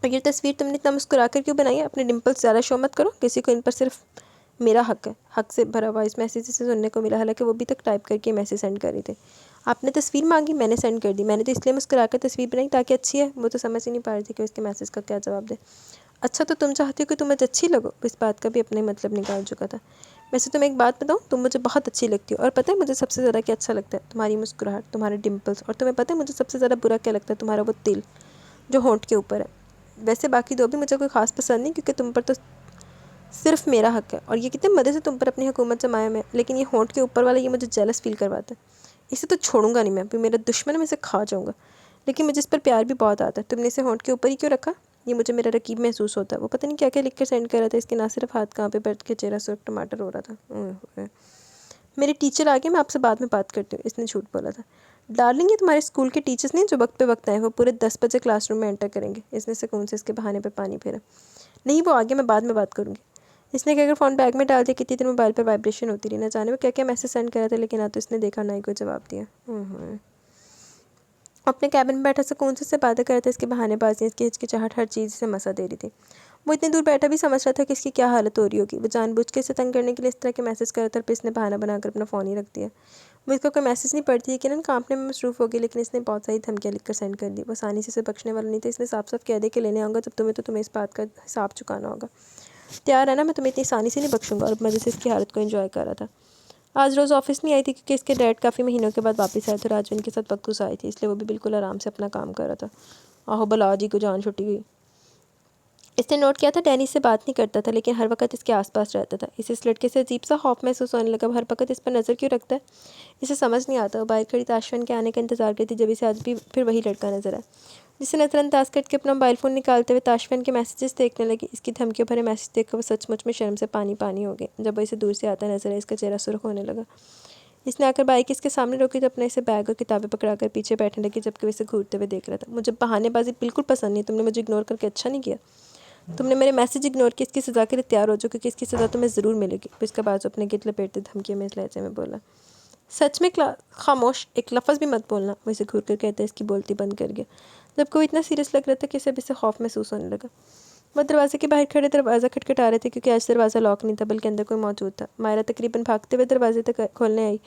اور یہ تصویر تم نے اتنا مسکرا کر کیوں بنائی ہے؟ اپنے ڈمپلس زیادہ شو مت کرو. کسی کو ان پر صرف میرا حق ہے. حق سے بھرا وائس میسیج سے سننے کو ملا، حالانکہ وہ بھی تک ٹائپ کر کے میسیج سینڈ کر رہی تھی. آپ نے تصویر مانگی، میں نے سینڈ کر دی. میں نے تو اس لیے مسکرا کر تصویر بنائی تاکہ اچھی ہے. وہ تو سمجھ ہی نہیں پا رہی تھی کہ اس کے میسیج کا کیا جواب دے. اچھا تو تم چاہتی ہو کہ تم مجھے اچھی لگو؟ اس بات کا بھی اپنے مطلب نکال چکا تھا. ویسے تمہیں ایک بات بتاؤں، تم مجھے بہت اچھی لگتی ہو. اور پتہ ہے مجھے سب سے زیادہ کیا اچھا لگتا ہے؟ تمہاری مسکراہٹ، تمہارے ڈمپلس. اور تمہیں پتہ ہے مجھے سب سے زیادہ برا کیا لگتا ہے؟ تمہارا وہ تل جو ہونٹ کے اوپر ہے. ویسے باقی دو بھی مجھے کوئی خاص پسند نہیں، کیونکہ تم پر تو صرف میرا حق ہے اور یہ کتنے مزے سے تم پر اپنی حکومت جمایا میں. لیکن یہ ہونٹ کے اوپر والا یہ مجھے جیلس فیل کرواتا ہے. اسے تو چھوڑوں گا نہیں میں، میرا دشمن ہے، میں اسے کھا جاؤں گا. لیکن مجھے اس پر پیار بھی بہت آتا ہے. تم نے اسے ہونٹ کے اوپر ہی کیوں رکھا؟ یہ مجھے میرا رقیب محسوس ہوتا ہے. وہ پتہ نہیں کیا کیا لکھ کر سینڈ کر رہا تھا. اس کے نہ صرف ہاتھ کہاں پہ بیٹھ کے چہرہ سرخ ٹماٹر ہو رہا تھا. میرے ٹیچر آگے، میں آپ سے بعد میں بات کرتی ہوں. اس نے جھوٹ بولا تھا. ڈارلنگ، یہ تمہارے اسکول کے ٹیچرز نہیں جو وقت پہ وقت آئے، وہ پورے 10 بجے کلاس روم میں انٹر کریں گے. اس نے سکون سے اس کے بہانے پہ پانی پھیرا. نہیں وہ آگے، میں بعد میں بات کروں گی. اس نے کہہ کر فون بیگ میں ڈال دیا. کتنی دیر موبائل پر وائبریشن ہوتی رہی. نہ جانے وہ کیا کیا میسیج سینڈ کرا تھا، لیکن نہ تو اس نے دیکھا نہ ہی کوئی جواب دیا. اپنے کیبن میں بیٹھا سکون سے باتیں کرتا. اس کے بہانے بازی، اس کی ہچکچاہٹ، ہر چیز سے مسا دے رہی تھی. وہ اتنی دور بیٹھا بھی سمجھ رہا تھا کہ اس کی کیا حالت ہو رہی ہوگی. وہ جان بوجھ کے اسے تنگ کرنے کے لیے اس طرح کے میسیج کرتا اور پھر اس نے بہانہ بنا کر اپنا فون ہی رکھ دیا. وہ اس کا کوئی میسیج نہیں پڑھتی، یقیناً کانپنے میں مصروف ہوگی، لیکن اس نے بہت ساری دھمکیاں لکھ کر سینڈ کر دی. وہ آسانی سے اسے بخشنے والا نہیں تھا. اس نے صاف صاف کہہ دے کہ لینے آؤں گا جب تمہیں اس بات کا حساب چکانا ہوگا. تیار ہے نا؟ میں تمہیں اتنی آسانی سے نہیں بخشوں گا. اور مزے سے اس کی حالت کو انجوائے کر رہا تھا. آج روز آفس نہیں آئی تھی کیونکہ اس کے ڈیڈ کافی مہینوں کے بعد واپس آئے تھے اور آج ان کے ساتھ وقت گزاری تھی، اس لیے وہ بھی بالکل آرام سے اپنا کام کر رہا تھا. آہو بلا جی کو جان چھٹی گئی. اس نے نوٹ کیا تھا ڈینی سے بات نہیں کرتا تھا، لیکن ہر وقت اس کے آس پاس رہتا تھا. اسے اس لڑکے سے عجیب سا خوف محسوس ہونے لگا. وہ ہر وقت اس پر نظر کیوں رکھتا ہے؟ اسے سمجھ نہیں آتا. وہ باہر کھڑی تاشفین کے آنے کا انتظار کرتی جب اسے آج بھی پھر وہی لڑکا نظر آیا، جسے نظر انداز کر کے اپنا موبائل فون نکالتے ہوئے تاشفین کے میسیجز دیکھنے لگی. اس کی دھمکیوں بھرے میسیج دیکھ کر وہ سچ مچ میں شرم سے پانی پانی ہو گئی. جب وہ اسے دور سے آتا نظر آیا، اس کا چہرہ سرخ ہونے لگا. اس نے آ کر بائک اس کے سامنے روکی تو اپنے اسے بیگ اور کتابیں پکڑا کر پیچھے بیٹھنے لگی، جبکہ وہ اسے گھورتے ہوئے دیکھ رہا تھا. مجھے بہانے بازی بالکل پسند نہیں. تم نے مجھے اگنور کر کے اچھا نہیں کیا. تم نے میرے میسیج اگنور کی، اس کی سزا کے لیے تیار ہو جو، کیونکہ اس کی سزا تمہیں ضرور ملے گی. اس کا بازو اپنے گرد لپیٹتے دھمکی میں اس لہجے میں بولا. سچ میں خاموش، ایک لفظ بھی مت بولنا. وہ اسے گھور کر کہتے اس کی بولتی بند کر گیا، جبکہ وہ اتنا سیریس لگ رہا تھا کہ اسے اب اس سے خوف محسوس ہونے لگا. وہ دروازے کے باہر کھڑے دروازہ کھٹکھٹا رہے تھے، کیونکہ آج دروازہ لاک نہیں تھا بلکہ اندر کوئی موجود تھا. مائرہ تقریباً بھاگتے ہوئے دروازے تک کھولنے آئی،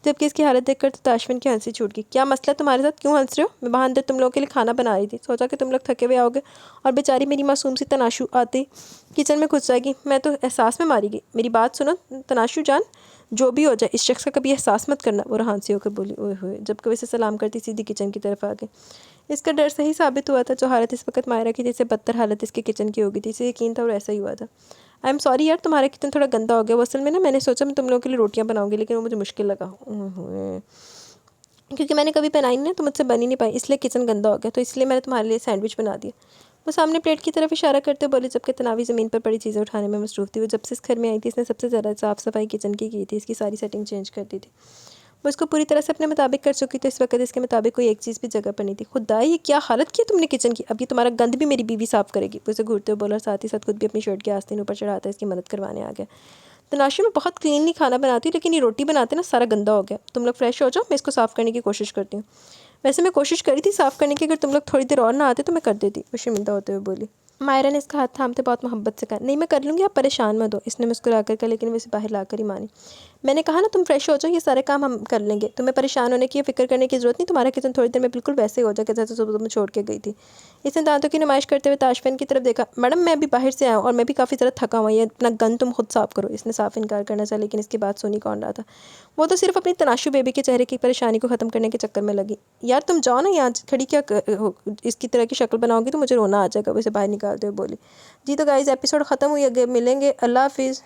جبکہ اس کی حالت دیکھ کر تو تاشفین کی ہنسی چھوٹ گئی. کیا مسئلہ تمہارے ساتھ؟ کیوں ہنس رہے ہو؟ میں وہاں اندر تم لوگوں کے لیے کھانا بنا رہی تھی. سوچا کہ تم لوگ تھکے ہوئے آؤ گے اور بیچاری میری معصوم سی تناشو آتی کچن میں گھس جائے گی. میں تو احساس میں ماری گئی. میری بات سنو تناشو جان، جو بھی ہو جائے اس شخص کا کبھی احساس مت کرنا. وہ رہانسی ہو کر بولی. اوئے ہوئے، جبکہ وہ اسے سلام کرتی سیدھی کچن کی طرف آ گئی. اس کا ڈر صحیح ثابت ہوا تھا. جو حالت اس وقت مائرہ کی تھی، اس سے بدتر حالت اس کے کچن کی ہو گئی تھی. اسے یقین تھا اور ایسا ہی ہوا تھا. آئی ایم سوری یار، تمہارا کچن تھوڑا گندا ہو گیا. وہ اصل میں نا، میں نے سوچا میں تم لوگوں کے لیے روٹیاں بناؤں گی، لیکن وہ مجھے مشکل لگا کیونکہ میں نے کبھی بنائی نہیں، تو مجھ سے بن ہی نہیں پائی، اس لیے کچن گندا ہو گیا. تو اس لیے میں نے تمہارے لیے سینڈوچ بنا دیا. وہ سامنے پلیٹ کی طرف اشارہ کرتے بولے، جبکہ تناوی زمین پر پڑی چیزیں اٹھانے میں مصروف تھی. وہ جب سے اس گھر میں آئی تھی، اس نے سب سے زیادہ صاف صفائی کچن کی تھی. اس کی ساری سیٹنگ چینج کر دی تھی. وہ اس کو پوری طرح سے اپنے مطابق کر چکی تھی، اس وقت اس کے مطابق کوئی ایک چیز بھی جگہ پر نہیں تھی۔ خدا یہ کیا حالت کی تم نے کچن کی، اب یہ تمہارا گند بھی میری بیوی صاف کرے گی، وہ اسے گھورتے ہوئے بولا اور ساتھ ہی ساتھ خود بھی اپنی شرٹ کے آستین اوپر چڑھاتا ہے اس کی مدد کروانے آ گیا۔ تناشی میں بہت کلینلی کھانا بناتی ہوں، لیکن یہ روٹی بناتے نا سارا گندا ہو گیا، تم لوگ فریش ہو جاؤ، میں اس کو صاف کرنے کی کوشش کرتی ہوں۔ ویسے میں کوشش کری تھی صاف کرنے کی، اگر تم لوگ تھوڑی دیر اور نہ آتے تو میں کر دیتی، وہ شرمندہ ہوتے ہوئے بولی۔ مائرہ نے اس کا ہاتھ تھامتے بہت محبت سے کہا، نہیں میں کر لوں گی، آپ پریشان مت ہو، اس نے مسکرا کر کہا، لیکن وہ اسے باہر لا کر ہی مانی۔ میں نے کہا نا تم فریش ہو جاؤ، یہ سارے کام ہم کر لیں گے، تمہیں پریشان ہونے کی یا فکر کرنے کی ضرورت نہیں، تمہارا کچن تھوڑی دیر میں بالکل ویسے ہی ہو جائے گا جیسے صبح تمہیں چھوڑ کے گئی تھی۔ اس نے دانتوں کی نمائش کرتے ہوئے تاشفین کی طرف دیکھا، میڈم میں ابھی باہر سے آیا ہوں اور میں بھی کافی زیادہ تھکا ہوا، یہ اپنا گن تم خود صاف کرو۔ اس نے صاف انکار کرنا چاہا، لیکن اس کی بات سنی کون رہا تھا، وہ تو صرف اپنی تناشو بیبی کے چہرے کی پریشانی کو ختم کرنے کے چکر میں لگی۔ یار تم جاؤ نا، یہاں کھڑی کیا اس کی طرح کی شکل بناؤ گی تو مجھے رونا آ جائے گا، وہ اسے باہر نکالتے ہوئے بولی۔ جی تو گائز ایپیسوڈ ختم ہوئی، آگے ملیں گے، اللہ حافظ۔